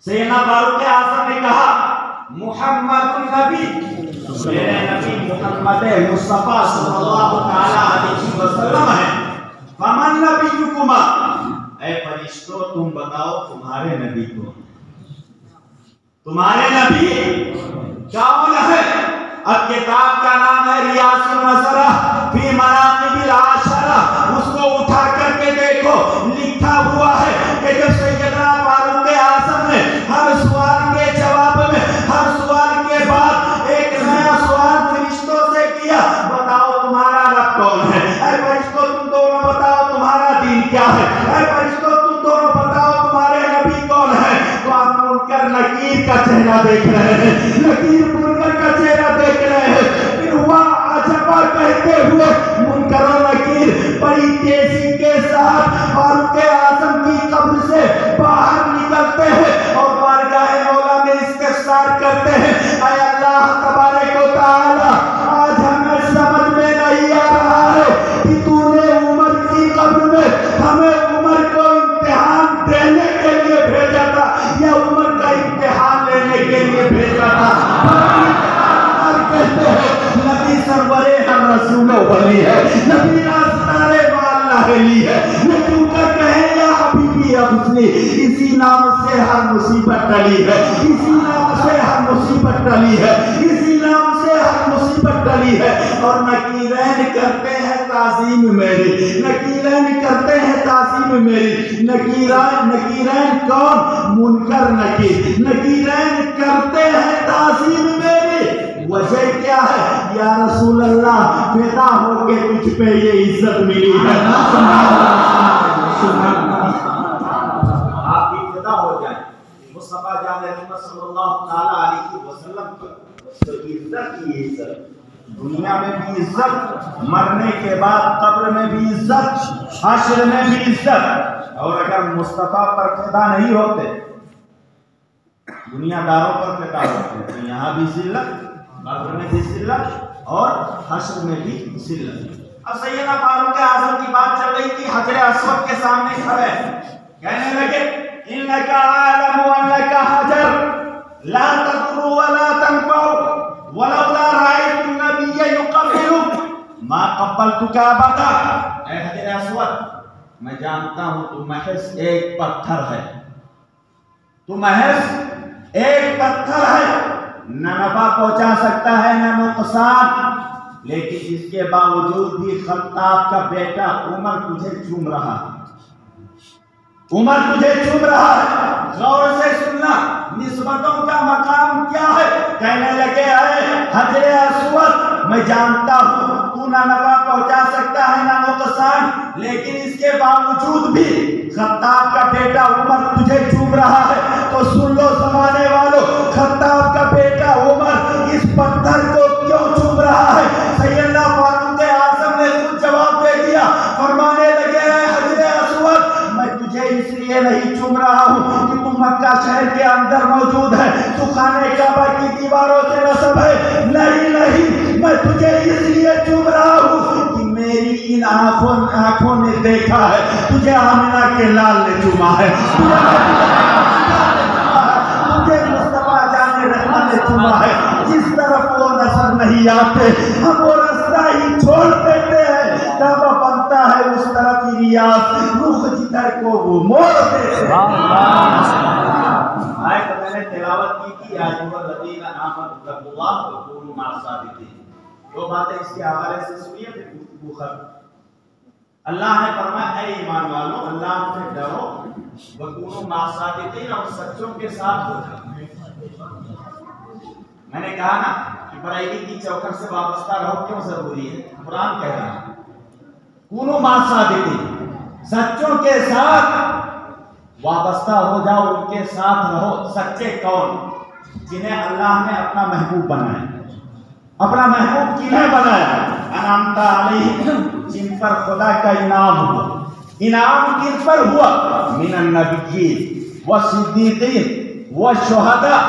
سیدنا فاروق اعظم نے کہا محمد النبی، میرے نبی محمد مصطفیٰ صلی اللہ تعالی علیہ وسلم ہے۔ فمن نبیکما، اے فرشتوں تم بتاؤ تمہارے نبی کو، تمہارے نبی کون ہے؟ اب کتاب کا نام ہے ریاض النصرہ فی مناقب العاشرہ، اس کو اٹھا کر کے دیکھو، لکھا ہوا ہے کہ جب سیدنا فاروق اعظم نے ہر سوال کے جواب میں، ہر سوال کے بعد ایک نیا سوال فرشتوں سے کیا، بتاؤ تمہارا رب کون ہے؟ اے فرشتوں تم دونوں بتاؤ تمہارا دین کیا ہے؟ اے فرشتوں تم دونوں بتاؤ تمہارے نبی کون ہے؟ تو آپ منکر نکیر کا چہرہ دیکھ رہے ہیں، نکیر منکر کا چہرہ دیکھ رہے ہیں۔ پھر ہوا عجبہ کہتے ہوئے منکر و نکیر بڑی تیزی کے ساتھ فاروق اعظم کی قبر سے باہر نکلتے ہیں اور بارگاہ مولا میں استغفار کرتے ہیں، اے اللہ تبارک و تعالی آج ہمیں سمجھ میں نہیں آ رہا ہے کہ تو نے عمر کی قبر میں ہمیں عمر کو امتحان دینے کے لیے بھیجا تھا یا عمر کا امتحان لینے کے لیے بھیجا تھا۔ کہتے ہیں نبی سرور ہر رسول ولی ہے، نبی راستار واللہ لی ہے، یہ کیوں کر کہیں یا حبیبی ابسنی، اسی نام سے ہر مصیبت ٹلی ہے، اسی نام سے ہر مصیبت ٹلی ہے، اسی نام سے ہر مصیبت ٹلی ہے۔ اور نکیرین کرتے ہیں تعظیم میری، نکیرین کرتے ہیں تعظیم میری۔ نکیرین کون؟ منکر نکیر، نکیرین کرتے ہیں تعظیم میری۔ وجہ کیا ہے؟ یا رسول اللہ فدا ہو کے تجھ پہ یہ عزت ملی ہے، آپ بھی فدا ہو جائیں مصطفیٰ جان محمد صلی اللہ تعالی علیہ وسلم کی عزت کی عزت، دنیا میں بھی عزت، مرنے کے بعد قبر میں بھی عزت، حشر میں بھی عزت۔ اور اگر مصطفیٰ پر فدا نہیں ہوتے، دنیا داروں پر فدا ہوتے تو یہاں بھی ذلت، قبر میں بھی ذلت اور حشر میں بھی ذلت۔ اب سیدنا فاروق اعظم کی بات چل رہی تھی، حجر اسود کے سامنے کھڑے کہنے لگے انک عالم انک حجر لا تضر ما قبلتک ابدا، اے حجر اسود میں جانتا ہوں تو محض ایک پتھر ہے، تو محض ایک پتھر ہے، نہ نفع پہنچا سکتا ہے نہ نقصان، لیکن اس کے باوجود بھی خطاب کا بیٹا عمر تجھے چوم رہا ہے، عمر تجھے چوم رہا ہے۔ غور سے سننا نسبتوں کا مقام کیا ہے۔ کہنے لگے اے حجر اسود میں جانتا ہوں تو نہ نفع پہنچا سکتا ہے نہ نقصان، لیکن اس کے باوجود بھی خطاب کا بیٹا عمر تجھے چوم رہا ہے، تو سن لو زمانے والوں، خطاب کا بیٹا عمر اس پتھر کو کیوں چوم رہا ہے؟ سیدنا فاروق اعظم نے خود جواب دے دیا، فرمانے لگے اے حجر اسود میں تجھے اس لیے نہیں چوم رہا ہوں کہ تم مکہ شہر کے اندر موجود ہے، تو خانہ کعبہ کی دیواروں سے نسب ہے، نہیں، میں تجھے اس لیے چوم رہا ہوں کہ میری ان آنکھوں نے دیکھا ہے تجھے آمنہ کے لال نے چوما ہے، تجھے مصطفیٰ جان رحمت نے چوما ہے، جس طرف وہ نظر نہیں آتے ہم وہ رستہ ہی چھوڑ دیتے ہیں، کعبہ بنتا ہے اس طرف ہی ریاض، رخ جدھر کو وہ موڑ دیتے ہیں۔ آیت میں نے تلاوت کی تھی، یا ایھا الذین آمنوا اتقوا اللہ وکونوا مع الصادقین، دو باتیں اس کے حوالے سے سنیے پھر گفتگو ختم۔ اللہ نے فرمایا اے ایمان والو اللہ سے ڈرو، وکونوا مع الصادقین اور سچوں کے ساتھ ہو جاؤ۔ میں نے کہا نا کہ بریلی کی چوکھٹ سے وابستہ رہو کیوں ضروری ہے؟ قرآن کہہ رہا ہے کونوا مع الصادقین، سچوں کے ساتھ وابستہ ہو جاؤ، ان کے ساتھ رہو۔ سچے کون؟ جنہیں اللہ نے اپنا محبوب بنایا۔ اپنا محبوب کنہیں بنایا؟ انعمت علیہم، جن پر خدا کا انعام ہوا۔ انعام کن پر ہوا؟ من النبیین والصدیقین والشہداء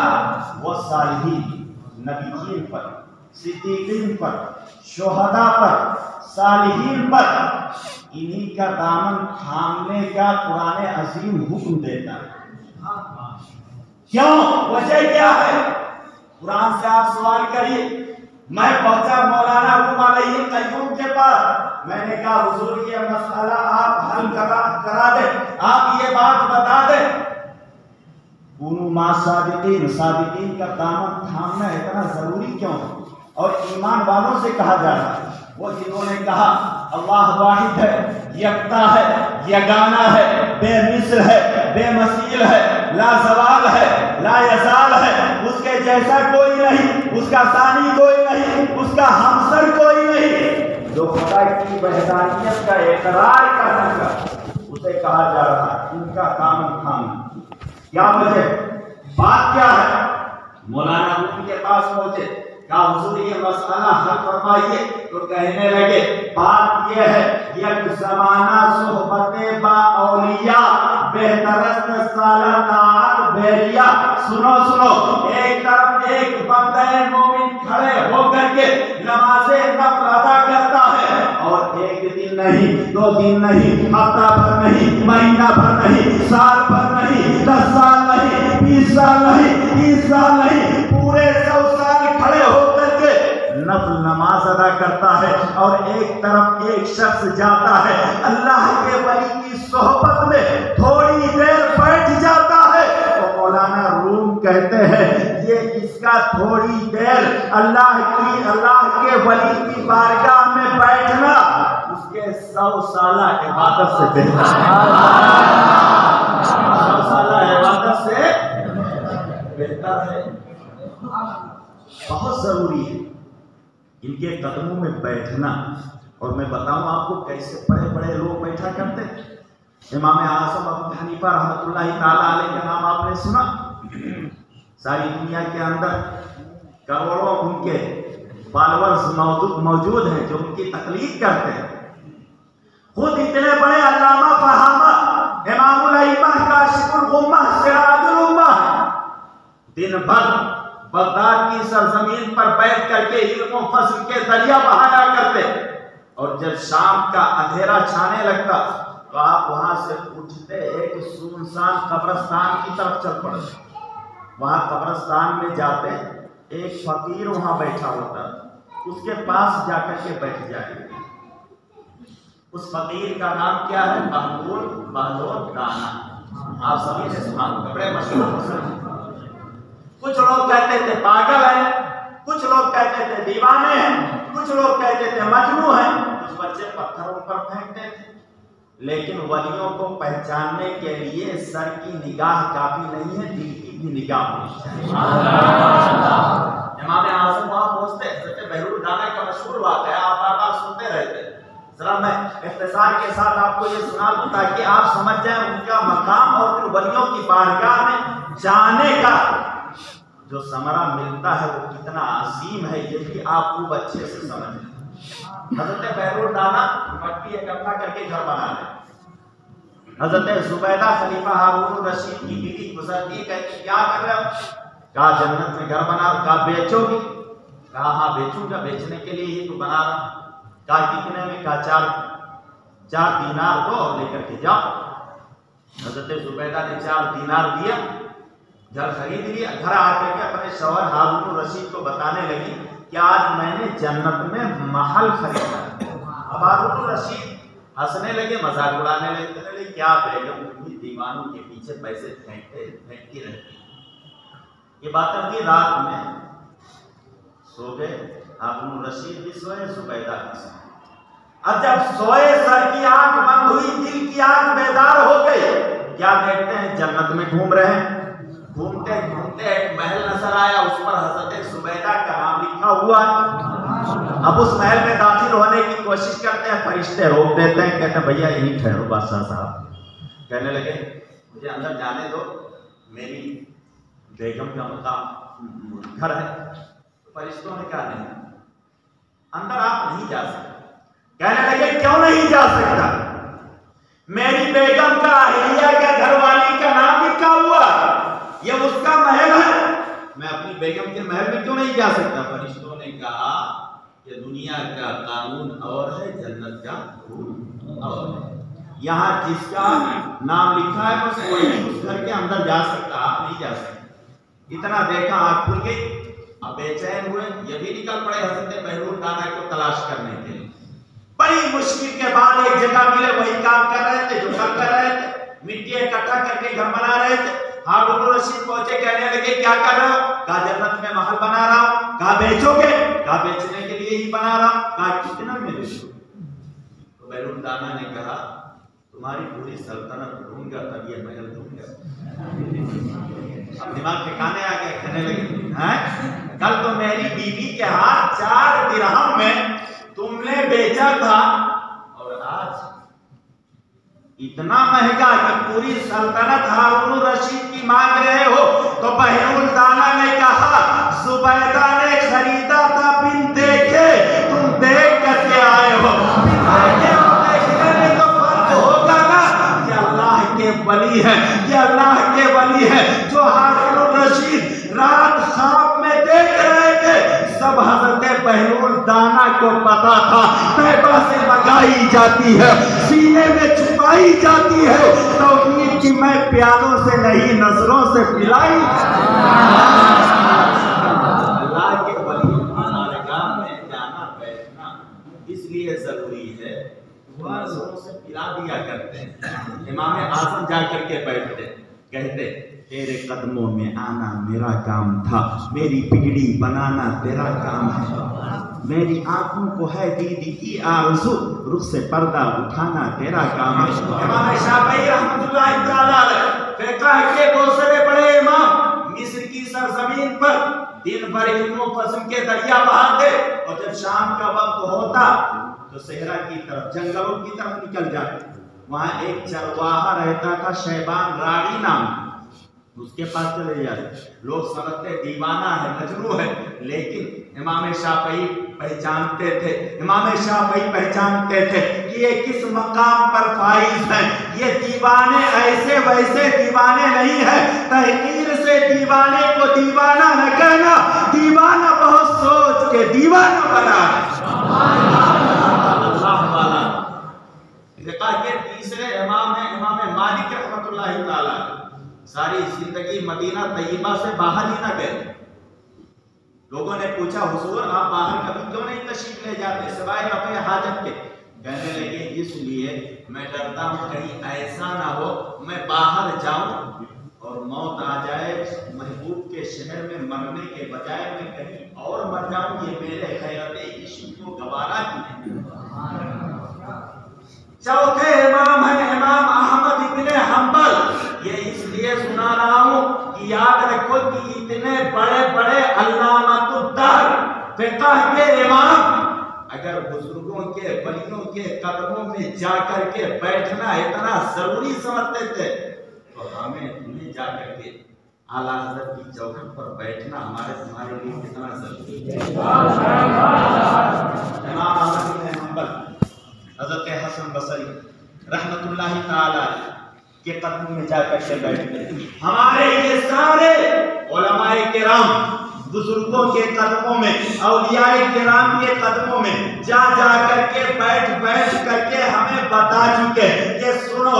والصالحین، نبیین پر، صدیقین پر، شہداء پر، صالحین پر، انہی کا دامن تھامنے کا قرآن عظیم حکم دیتا ہے۔ کیوں؟ وجہ کیا ہے؟ قرآن سے آپ سوال کریے۔ میں پہنچا مولانا روم علیہ القیوم کے پاس، میں نے کہا حضور یہ مسئلہ آپ حل کرا دیں، آپ یہ بات بتا دیں۔ کونوا مع الصادقین، صادقین کا دامن تھامنا اتنا ضروری کیوں ہے؟ اور ایمان والوں سے کہا جا رہا ہے، وہ جنہوں نے کہا اللہ واحد ہے، یکتا ہے، یگانہ ہے، بے مثل ہے، بے مثیل ہے، لا زوال ہے، لا یزال ہے، اس کے جیسا کوئی نہیں، اس کا ثانی کوئی نہیں، اس کا ہمسر کوئی نہیں، جو خدا کی وحدانیت کا اقرار کرنے کا اسے کہا جا رہا ہے ان کا دامن تھامنا۔ کیا وجہ؟ بات کیا ہے؟ مولانا روم کے پاس پہنچے، کہا حضور یہ مسئلہ حل فرمائیے، تو کہنے لگے بات یہ ہے یک زمانہ صحبت با اولیاء بہترست سالتات بیریا۔ سنو ایک طرف ایک بندہ مومن کھڑے ہو کر کے نماز نفل ادا کرتا ہے، اور ایک دن نہیں، 2 دن نہیں، ہفتہ بھر نہیں، مہینہ بھر نہیں، سال بھر نہیں، 10 سال نہیں، 20 سال نہیں، 30 سال نہیں، پورے 100 سال کھڑے ہو کر کے نفل نماز ادا کرتا ہے، اور ایک طرف ایک شخص جاتا ہے اللہ کے ولی کی صحبت میں تھوڑی دیر بیٹھ جاتا ہے، تو مولانا روم کہتے ہیں یہ اس کا تھوڑی دیر اللہ کے ولی کی بارگاہ میں بیٹھنا اس کے 100 سالہ عبادت سے بہتر ہے، 100 سالہ عبادت سے بہتر ہے۔ بہت ضروری ہے ان کے قدموں میں بیٹھنا۔ اور میں بتاؤں آپ کو کیسے بڑے بڑے لوگ بیٹھا کرتے۔ امام اعظم ابو حنیفہ رحمۃ اللہ تعالیٰ علیہ کا نام آپ نے سنا؟ ساری دنیا کے اندر کروڑوں ان کے فالورز موجود ہیں جو ان کی تقلید کرتے ہیں۔ خود اتنے بڑے علامہ فہامہ امام الائمہ کاشف الغمہ سراج الامہ دن بھر بغداد کی سرزمین پر بیٹھ کر کے علم و فضل کے دریا بہایا کرتے، اور جب شام کا اندھیرا چھانے لگتا تو آپ وہاں سے اٹھتے ایک سنسان قبرستان کی طرف چل پڑتے۔ وہاں قبرستان میں جاتے، ایک فقیر وہاں بیٹھا ہوتا، اس کے پاس جا کر کے بیٹھ جائے، اس فقیر کا نام کیا ہے؟ بہلول رانا. آپ سبھی نے سنا، بڑے مشہور. کچھ لوگ کہتے تھے پاگل ہیں، کچھ لوگ کہتے تھے دیوانے ہیں، کچھ لوگ کہتے تھے مجنون ہیں، کچھ بچے پتھروں پر پھینکتے تھے. لیکن ولیوں کو پہچاننے کے لیے سر کی نگاہ کافی نہیں ہے، دل کی بھی نگاہ ہونی چاہیے. امام اعظم وہاں پہنچتے، حضرت بہلول رانا کا مشہور واقعہ ہے، آپ بار بار سنتے رہتے. ذرا میں اختصار کے ساتھ آپ کو یہ سنا دوں تاکہ آپ سمجھ جائیں ان کا مقام اور پھر ولیوں کی بارگاہ میں جانے کا جو ثمرہ ملتا ہے وہ کتنا عظیم ہے، یہ بھی آپ خوب اچھے سے سمجھ لیں. حضرت بہلول رانا مٹی اکٹھا کر کے گھر بنا لے. حضرت زبیدہ خلیفہ ہارون الرشید کی بیوی گزرتی، کہتی کیا کر رہے ہو؟ کہا جنت میں گھر بنا. کہا بیچو گی؟ کہا ہاں بیچوں گا، بیچنے کے لیے ہی تو بنا رہا. کہا کتنے میں؟ کہا 4 دینار دو اور لے کر کے جاؤ. حضرت زبیدہ نے 4 دینار دیا، گھر خرید لیا. گھر آ کر کے اپنے شوہر ہارون الرشید کو بتانے لگی کہ آج میں نے جنت میں محل خریدا. اب ہارون الرشید ہنسنے لگے، مذاق اڑانے لگے، کیا بیگم بھی دیوانوں کے پیچھے پیسے پھینکتی رہتی. یہ باتیں ہوئی رات میں، سو گئے. ہارون الرشید بھی سوئے، زبیدہ بھی سوئے. اب جب سوئے سر کی آنکھ بند ہوئی، دل کی آنکھ بیدار ہو گئی. کیا دیکھتے ہیں؟ جنت میں گھوم رہے ہیں. گھومتے گھومتے ایک محل نظر آیا، اس پر حضرت زبیدہ کا نام لکھا ہوا ہے. اب اس محل میں داخل ہونے کی کوشش کرتے ہیں، فرشتے روک دیتے ہیں، کہتے ہیں بھیا یہیں ٹھہرو بادشاہ صاحب. کہنے لگے مجھے اندر جانے دو، میری بیگم کا مقام گھر ہے. فرشتوں نے کہا نہیں، اندر آپ نہیں جا سکتے. کہنے لگے کیوں نہیں جا سکتا؟ میری بیگم کا، اہلیہ کا، گھر والی کا نام لکھا ہوا، یہ اس کا محل ہے، میں اپنی بیگم کے محل میں کیوں نہیں جا سکتا؟ فرشتوں نے کہا کہ دنیا کا قانون اور ہے، جنت کا قانون اور ہے. یہاں جس کا نام لکھا ہے بس وہی اس گھر کے اندر جا سکتا، آپ نہیں جا سکتے. اتنا دیکھا آنکھ کھل گئی. اب بے چین ہوئے، یہ بھی نکل پڑے حضرت بہلول رانا کو تلاش کرنے کے لیے. بڑی مشکل کے بعد ایک جگہ ملے، وہی کام کر رہے تھے جو کر رہے تھے، مٹی اکٹھا کر کے گھر بنا رہے تھے. ہارون الرشید پہنچے، کہنے لگے کیا کر رہے ہو؟ کہا جنت میں محل بنا رہا ہوں. کہا بیچو گے؟ کہا بیچنے کے لیے ہی بنا رہا ہوں. کہا کتنا میں بیچو گے؟ تو بہلول رانا نے کہا تمہاری پوری سلطنت دوں گا تب یہ محل دوں گا. اب دماغ ٹھکانے آ گئے. کہنے لگے کل تو میری بیوی کے ہاتھ 4 درہم میں تم نے بیچا تھا، اور آج اتنا مہنگا کہ پوری سلطنت ہارون الرشید کی مانگ رہے ہو. تو بہلول رانا نے کہا زبیدہ نے خریدا تھا بن دیکھے، تم دیکھ کر کے آئے ہو. دیکھنے میں تو فرق ہوگا نا. یہ اللہ کے ولی ہے، یہ اللہ کے ولی ہے جو ہارون الرشید رات خواب میں دیکھ رہے تھے. سب حضرت بہلول رانا کو پتا تھا. طیبہ سے منگائی جاتی ہے، سینے میں چھپائی جاتی ہے، توحید کی میں پیالوں سے نہیں نظروں سے پلائی. اللہ کے ولی کی بارگاہ میں جانا بیٹھنا اس لیے ضروری ہے، نظروں سے پلا دیا کرتے ہیں. امام اعظم جا کر کے بیٹھتے، کہتے تیرے قدموں میں آنا میرا کام تھا، میری بگڑی بنانا تیرا کام ہے. میری آنکھوں کو ہے دیدی کی آرزو، رخ سے پردہ اٹھانا تیرا کام ہے. امام شافعی رحمۃ اللہ تعالی علیہ فقہ کے دوسرے بڑے امام، مصر کی سرزمین پر دن بھر علم و فضل کے دریا بہاتے، اور جب شام کا وقت ہوتا تو صحرا کی طرف، جنگلوں کی طرف نکل جاتے. وہاں ایک چرواہا رہتا تھا شیبان راعی نام، اس کے پاس چلے جاتے. لوگ سمجھتے دیوانہ ہے، مجنون ہے، لیکن امام شافعی پہچانتے تھے، امام شافعی پہچانتے تھے کہ یہ کس مقام پر فائز ہیں. یہ دیوانے ایسے ویسے دیوانے نہیں ہیں. تحقیر سے دیوانے کو دیوانہ نہ کہنا، دیوانہ بہت سوچ کے دیوانہ بنا ہے. اللہ والا فقہ کے تیسرے امام ہیں امام مالک رحمۃ اللہ تعالی. ساری زندگی مدینہ طیبہ سے باہر ہی نہ گئے. لوگوں نے پوچھا حضور آپ باہر کبھی کیوں نہیں تشریف لے جاتے سوائے رفع حاجت کے؟ کہنے لگے اس لیے میں ڈرتا ہوں کہیں ایسا نہ ہو میں باہر جاؤں اور موت آ جائے محبوب کے شہر میں مرنے کے بجائے میں کہیں اور مر جاؤں، یہ میرے خیرت عشق کو گوارا کی نہیں۔ چوتھے امام ہیں امام احمد ابن حنبل، یہ اس لیے سنا رہا ہوں کہ یاد رکھو کہ اتنے بڑے بڑے علامۃ الدہر فقہ کے امام اگر بزرگوں کے ولیوں کے قدموں میں جا کر کے بیٹھنا اتنا ضروری سمجھتے تھے تو ہمیں تمہیں جا کر کے اعلیٰ حضرت کی چوکھٹ پر بیٹھنا تمہارے لیے کتنا ضروری ہے۔ امام احمد بن حنبل حضرت حسن بصری رحمت اللہ تعالی کے قدموں میں جا کر کے بیٹھتے ہیں۔ ہمارے یہ سارے علماء کرام بزرگوں کے قدموں میں، اولیاء کرام کے قدموں میں جا جا کر کے بیٹھ کر کے ہمیں بتا چکے کہ سنو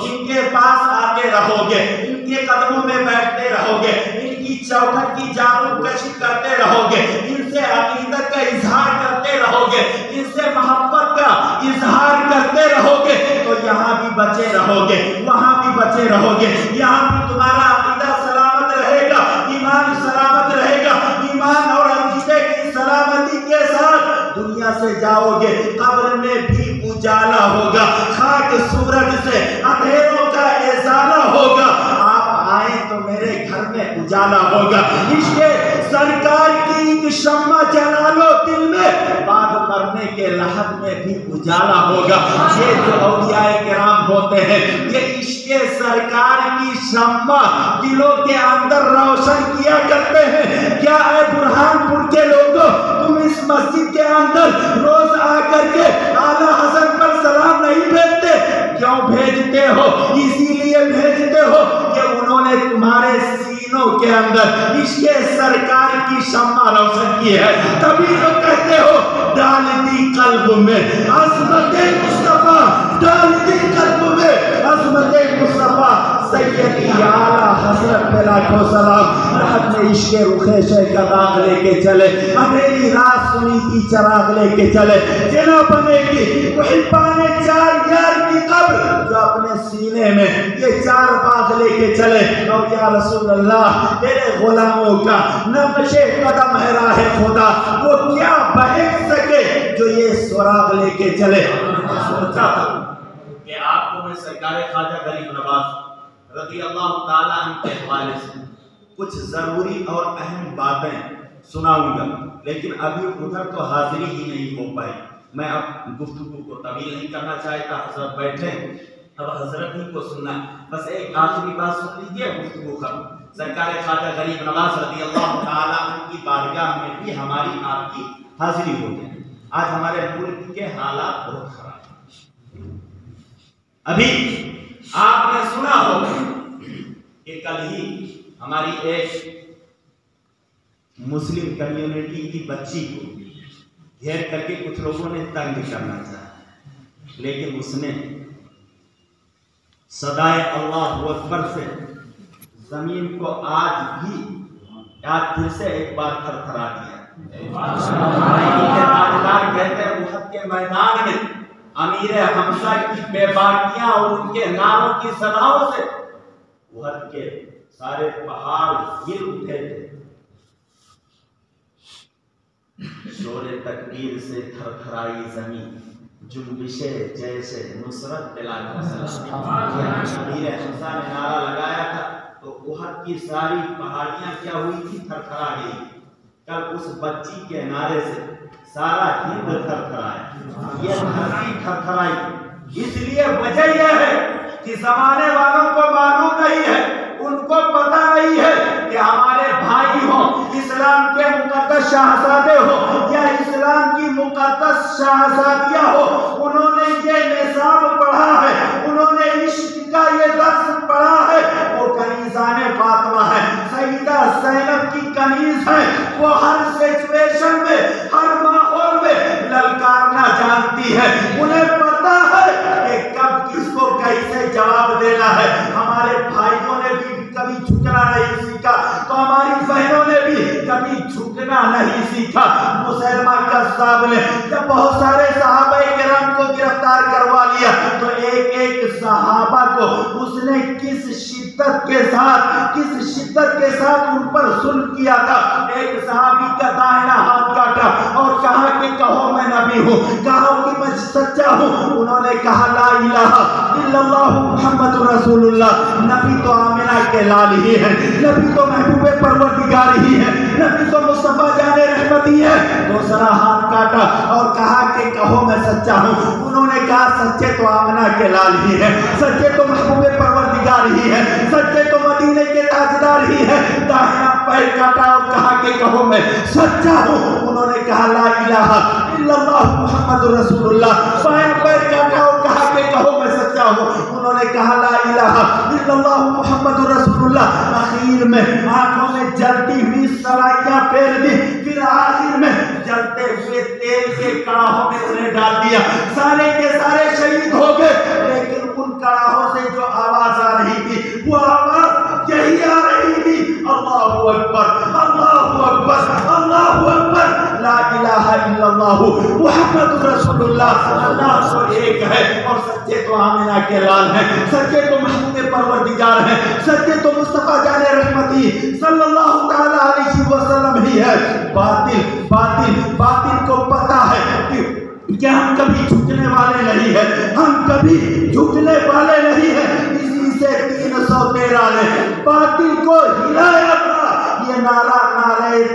ان کے پاس آتے رہو گے، ان کے قدموں میں بیٹھتے رہو گے، ان کی چوکھٹ کی جانب کشی کرتے رہو گے، ان سے عقیدت کا اظہار کرتے رہو گے، ان سے محبت کا اظہار کرتے رہو گے تو یہاں بھی بچے رہو گے، وہاں بھی بچے رہو گے، یہاں بھی تمہارا عقیدہ سلامت رہے گا، ایمان سلامت رہے گا، ایمان اور عقیدے کی سلامتی کے ساتھ دنیا سے جاؤ گے، قبر میں بھی اجالا ہوگا، خاک سورج سے اندھیروں کا ازالہ ہوگا، آپ آئیں تو میرے گھر میں اجالا ہوگا، عشق سرکار کی ایک شمع جلا لو دل میں، بعد مرنے کے لحظ میں بھی اجالا ہوگا۔ یہ جو اولیاء کرام ہوتے ہیں یہ عشق سرکار کی شمع دلوں کے اندر روشن کیا کرتے ہیں۔ کیا اے برہان پور کے لوگوں تم اس مسجد کے اندر روز آ کر کے اعلیٰ حضرت پر سلام نہیں بھیجتے؟ کیوں بھیجتے ہو؟ اسی لیے بھیجتے ہو کہ انہوں نے تمہارے سینوں کے اندر عشق سرکار کی شمع روشن کی ہے، تبھی تو کہتے ہو ڈال دی قلب میں عظمت مصطفیٰ، ڈال دی قلب میں عظمت مصطفیٰ، سیدی اعلیٰ حضرت پہ لاکھوں سلام، رات میں عشق رخ شیخ کا داغ لے کے چلے، اندھیری رات سنی کی چراغ لے کے چلے، جنا بنے گی محبان چار یار کی قبر جو اپنے سینے میں یہ چار باغ لے کے چلے، اور یا رسول اللہ تیرے غلاموں کا نقش قدم ہے راہ خدا، وہ کیا بہک سکے جو یہ سراغ لے کے چلے۔ سوچا تھا کہ آپ کو میں سرکار خواجہ غریب نواز رضی اللہ تعالیٰ عنہ کے حوالے سے کچھ ضروری اور اہم باتیں سناؤں گا، لیکن ابھی ادھر تو حاضری ہی نہیں ہو پائی۔ میں اب گفتگو کو طویل نہیں کرنا چاہتا، حضرت بیٹھے اب حضرت ہی کو سننا، بس ایک آخری بات سن لیجیے، گفتگو ختم۔ سرکار خواجہ غریب نواز رضی اللہ تعالیٰ عنہ کی بارگاہ میں بھی ہماری آپ کی حاضری ہوتی ہے۔ آج ہمارے ملک کے حالات بہت خراب ہیں۔ ابھی آپ نے سنا ہوگا کہ کل ہی ہماری ایک مسلم کمیونٹی کی بچی کو گھیر کر کے کچھ لوگوں نے تنگ کرنا چاہا، لیکن اس نے صدائے اللہ اکبر سے زمین کو آج پھر سے ایک بار تھر تھرا دیا۔ تاجدار کہتے ہیں احد کے میدان میں امیر حمزہ کی بے باکیاں اور ان کے نعروں کی صداؤں سے احد کے سارے پہاڑ گر اٹھے تھے۔ شور تکبیر سے تھر تھرائی زمین، جنبشے جیسے نصرت بلال امیر حمزہ نے نعرہ لگایا تھا تو احد کی ساری پہاڑیاں کیا ہوئی تھی؟ تھر تھرا گئی۔ کل اس بچی کے نعرے سے سارا ہند تھر تھرایا، یہ دھرتی تھر تھرائی۔ اس لیے وجہ یہ ہے کہ زمانے والوں کو معلوم نہیں ہے، ان کو پتہ نہیں ہے کہ ہمارے بھائی ہوں، اسلام کے مقدس شاہزادے ہو یا اسلام کی مقدس شاہزادیاں ہو، انہوں نے یہ نصاب پڑھا ہے، انہوں نے عشق کا یہ درس پڑھا ہے، وہ کنیزان فاطمہ ہے، سیدہ زینب کی کنیز ہے، وہ ہر سچویشن میں ہر ماحول میں للکارنا جانتی ہے، انہیں پتہ ہے کہ کب کس کو کیسے جواب دینا ہے۔ ہمارے بھائیوں نے بھی کبھی جھکنا نہیں سیکھا تو ہماری بہنوں نے بھی کبھی جھکنا نہیں سیکھا۔ مسلمہ قذاب نے جب بہت سارے صحابہ کرام کو گرفتار کروا لیا تو ایک ایک صحابہ کو اس نے کس شدت کے ساتھ ان پر ظلم کیا تھا۔ ایک صحابی کا دائنا ہاتھ کاٹا اور کہا کہ کہو میں نبی ہوں، کہو کہ میں سچا ہوں۔ انہوں نے کہا لا الہ الا اللہ محمد رسول اللہ۔ نبی تو آمنہ کے لال ہی ہے، نبی تو محبوب پروردگار ہی ہے، نبی تو مصطفیٰ جان رحمت ہی ہے۔ دوسرا ہاتھ کاٹا اور کہا کہ کہو میں سچا ہوں۔ انہوں نے کہا سچے تو آمنہ کے لال ہی ہے، سچے تو محبوب پروردگار ہی ہے، سچے تو مدینے کے تاجدار ہی ہے۔ داہنا پیر کاٹا اور کہا کہ کہو میں سچا ہوں۔ انہوں نے کہا لا الہ الا اللہ محمد رسول اللہ۔ بائیں پیر کاٹا اور کہا کہ کہو میں سچا ہوں۔ انہوں نے کہا لا الہ الا اللہ محمد رسول اللہ۔ آخر میں آنکھوں میں جلتی ہوئی سرائیاں پھیر دی، پھر آخر میں جلتے ہوئے تیل کے کڑاہوں میں انہیں ڈال دیا۔ سارے کے سارے شہید ہو گئے، لیکن ان کڑاہوں سے جو آواز آ رہی تھی وہ آواز یہی آ رہی تھی، اللہ اکبر اللہ اکبر اللہ اکبر، لا الہ الا اللہ محمد رسول اللہ۔ اللہ تو ایک ہے اور سچے تو آمنہ کے لال ہیں، سچے تو محبوب پروردگار ہیں، سچے تو مصطفیٰ جان رحمتی صلی اللہ تعالی علیہ وسلم ہی ہے۔ باطل کو پتا ہے کہ ہم کبھی جھکنے والے نہیں ہیں، ہم کبھی جھکنے والے نہیں ہیں۔ اسی سے 313 نے باطل کو ہلایا تھا۔ یہ نعرہ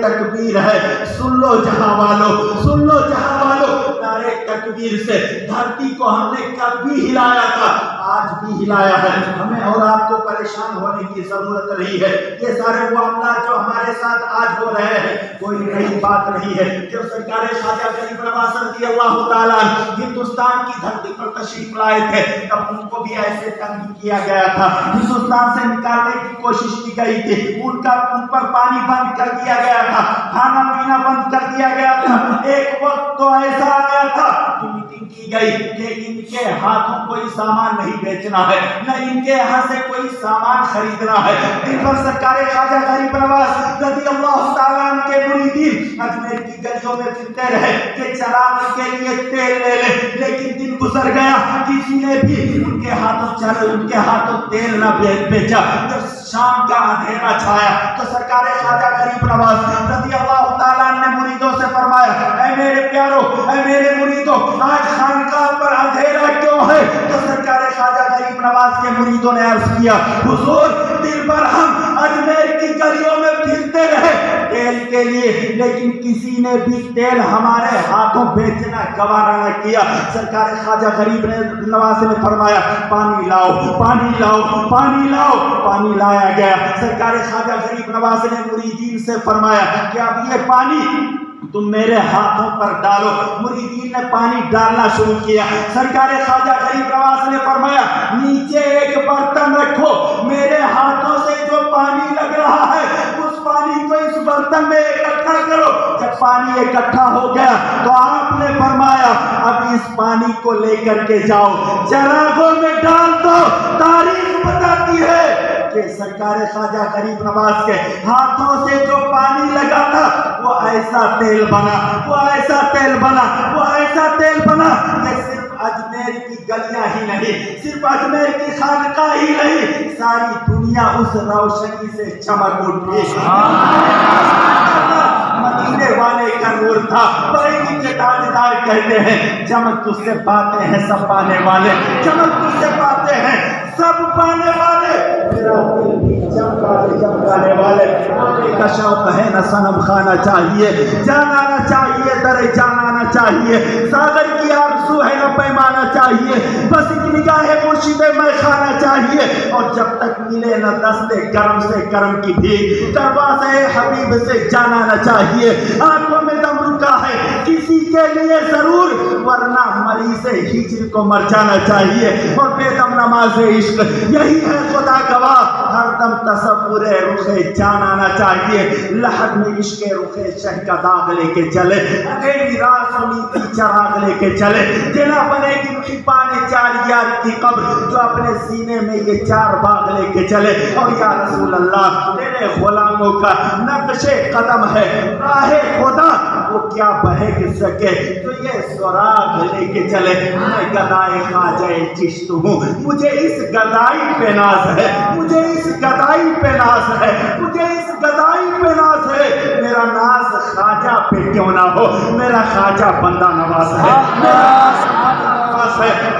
تکبیر ہے۔ سن لو جہاں والو، سن لو جہاں والو، نعرہ تکبیر سے دھرتی کو ہم نے کبھی ہلایا تھا، آج بھی ہلایا ہے۔ ہمیں اور آپ کو پریشان ہونے کی ضرورت نہیں ہے۔ یہ سارے معاملات جو ہمارے ساتھ آج ہو رہے ہیں کوئی نئی بات نہیں ہے۔ جب سرکار خواجہ غریب نواز رضی اللہ تعالیٰ ہندوستان کی دھرتی پر تشریف لائے تھے تب ان کو بھی ایسے تنگ کیا گیا تھا، ہندوستان سے نکالنے کی کوشش کی گئی تھی، ان پر پانی بند کر دیا گیا تھا، کھانا پینا بند کر دیا گیا تھا۔ ایک وقت تو ایسا آیا تھا کہ میٹنگ کی گئی کہ ان کے ہاتھوں کوئی سامان نہیں بیچنا ہے، نہ ان کے یہاں سے کوئی سامان خریدنا ہے۔ ان پر سرکار خواجہ غریب نواز رضی اللہ تعالیٰ عنہ کے مریدین اجمیر کی گلیوں میں پھرتے رہے کہ چراغ کے لیے تیل لے لیں، لیکن دن گزر گیا کسی نے بھی ان کے ہاتھوں تیل نہ بیچا۔ جب شام کا اندھیرا چھایا تو سرکار خواجہ غریب نواز رضی اللہ تعالیٰ نے مریدوں سے فرمایا اے میرے پیارو، اے میرے مریدوں، آج خانقاہ پر اندھیرا کیوں ہے؟ تو سرکار خواجہ غریب نواز کے مریدوں نے عرض کیا حضور دن بھر ہم اجمیر کی گلیوں میں پھرتے رہے تیل کے لیے، لیکن کسی نے بھی تیل ہمارے ہاتھوں بیچنا گوارا نہ کیا۔ سرکار خواجہ غریب نواز نے فرمایا پانی لاؤ پانی لاؤ پانی لاؤ۔ پانی لایا گیا۔ سرکار خواجہ غریب نواز نے مریدین سے فرمایا کہ اب یہ پانی تم میرے ہاتھوں پر ڈالو۔ مریدین نے پانی ڈالنا شروع کیا۔ سرکار خواجہ غریب نواز نے فرمایا نیچے ایک برتن رکھو، میرے ہاتھوں سے جو پانی لگ رہا ہے اس پانی کو اس برتن میں اکٹھا کرو۔ جب پانی اکٹھا ہو گیا تو آپ نے فرمایا اب اس پانی کو لے کر کے جاؤ چراغوں میں ڈال دو۔ تاریخ بتاتی ہے کہ سرکار خواجہ غریب نواز کے ہاتھوں سے جو پانی لگا تھا وہ ایسا تیل بنا، وہ ایسا تیل بنا، وہ ایسا تیل بنا کہ صرف اجمیر کی گلیاں ہی نہیں، صرف اجمیر کی خانقاہ ہی نہیں، ساری دنیا اس روشنی سے چمک اٹھی۔ مدینے والے کا نور تھا۔ بریلی کے تاجدار کہتے ہیں چمک تجھ سے پاتے ہیں سب پانے والے، چمک تجھ سے پاتے ہیں سب پانے والے، میرا دل بھی چمکانے والے۔ کا شوق ہے نہ صنم کھانا چاہیے، جان آنا چاہیے، در جان آنا چاہیے، ساغر کی آرزو ہے نہ پیمانا چاہیے، بس ایک نگاہ مرشد میں کھانا چاہیے، اور جب تک ملے نہ دست کرم سے کرم کی بھی دروازے حبیب سے جانا چاہیے۔ آنکھوں میں دم رکا ہے کسی کے لیے ضرور، ورنہ مریض ہجر کو مر جانا چاہیے، اور بے دم نماز عشق یہی ہے خدا گواہ۔ ہر دم تصور رخ جان آنا چاہیے، لحد میں عشق رخ شہ کا داغ لے کے چلے، اندھیری رات سنی چراغ لے کے چلے، جلا بنے گی محبان چار یار کی قبر جو اپنے سینے میں یہ چار باغ لے کے چلے۔ اور یا رسول اللہ تیرے غلاموں کا نقش قدم ہے راہ خدا، وہ کیا بہک سکے تو یہ سراغ لے کے چلے۔ میں گدائے خواجہ چشت ہوں، مجھے اس گدائی پہ ناز ہے، مجھے اس گدائی پہ ناز ہے، مجھے اس گدائی پہ ناز ہے۔ میرا ناز خواجہ پہ کیوں نہ ہو، میرا خواجہ بندہ نواز ہے،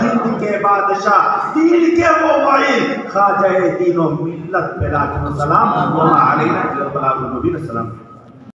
ہند کے بادشاہ دین کے وہ معین خواجہ دین و ملت پہ لاکھ سلام، وما علینا الا البلاغ المبین۔ السلام۔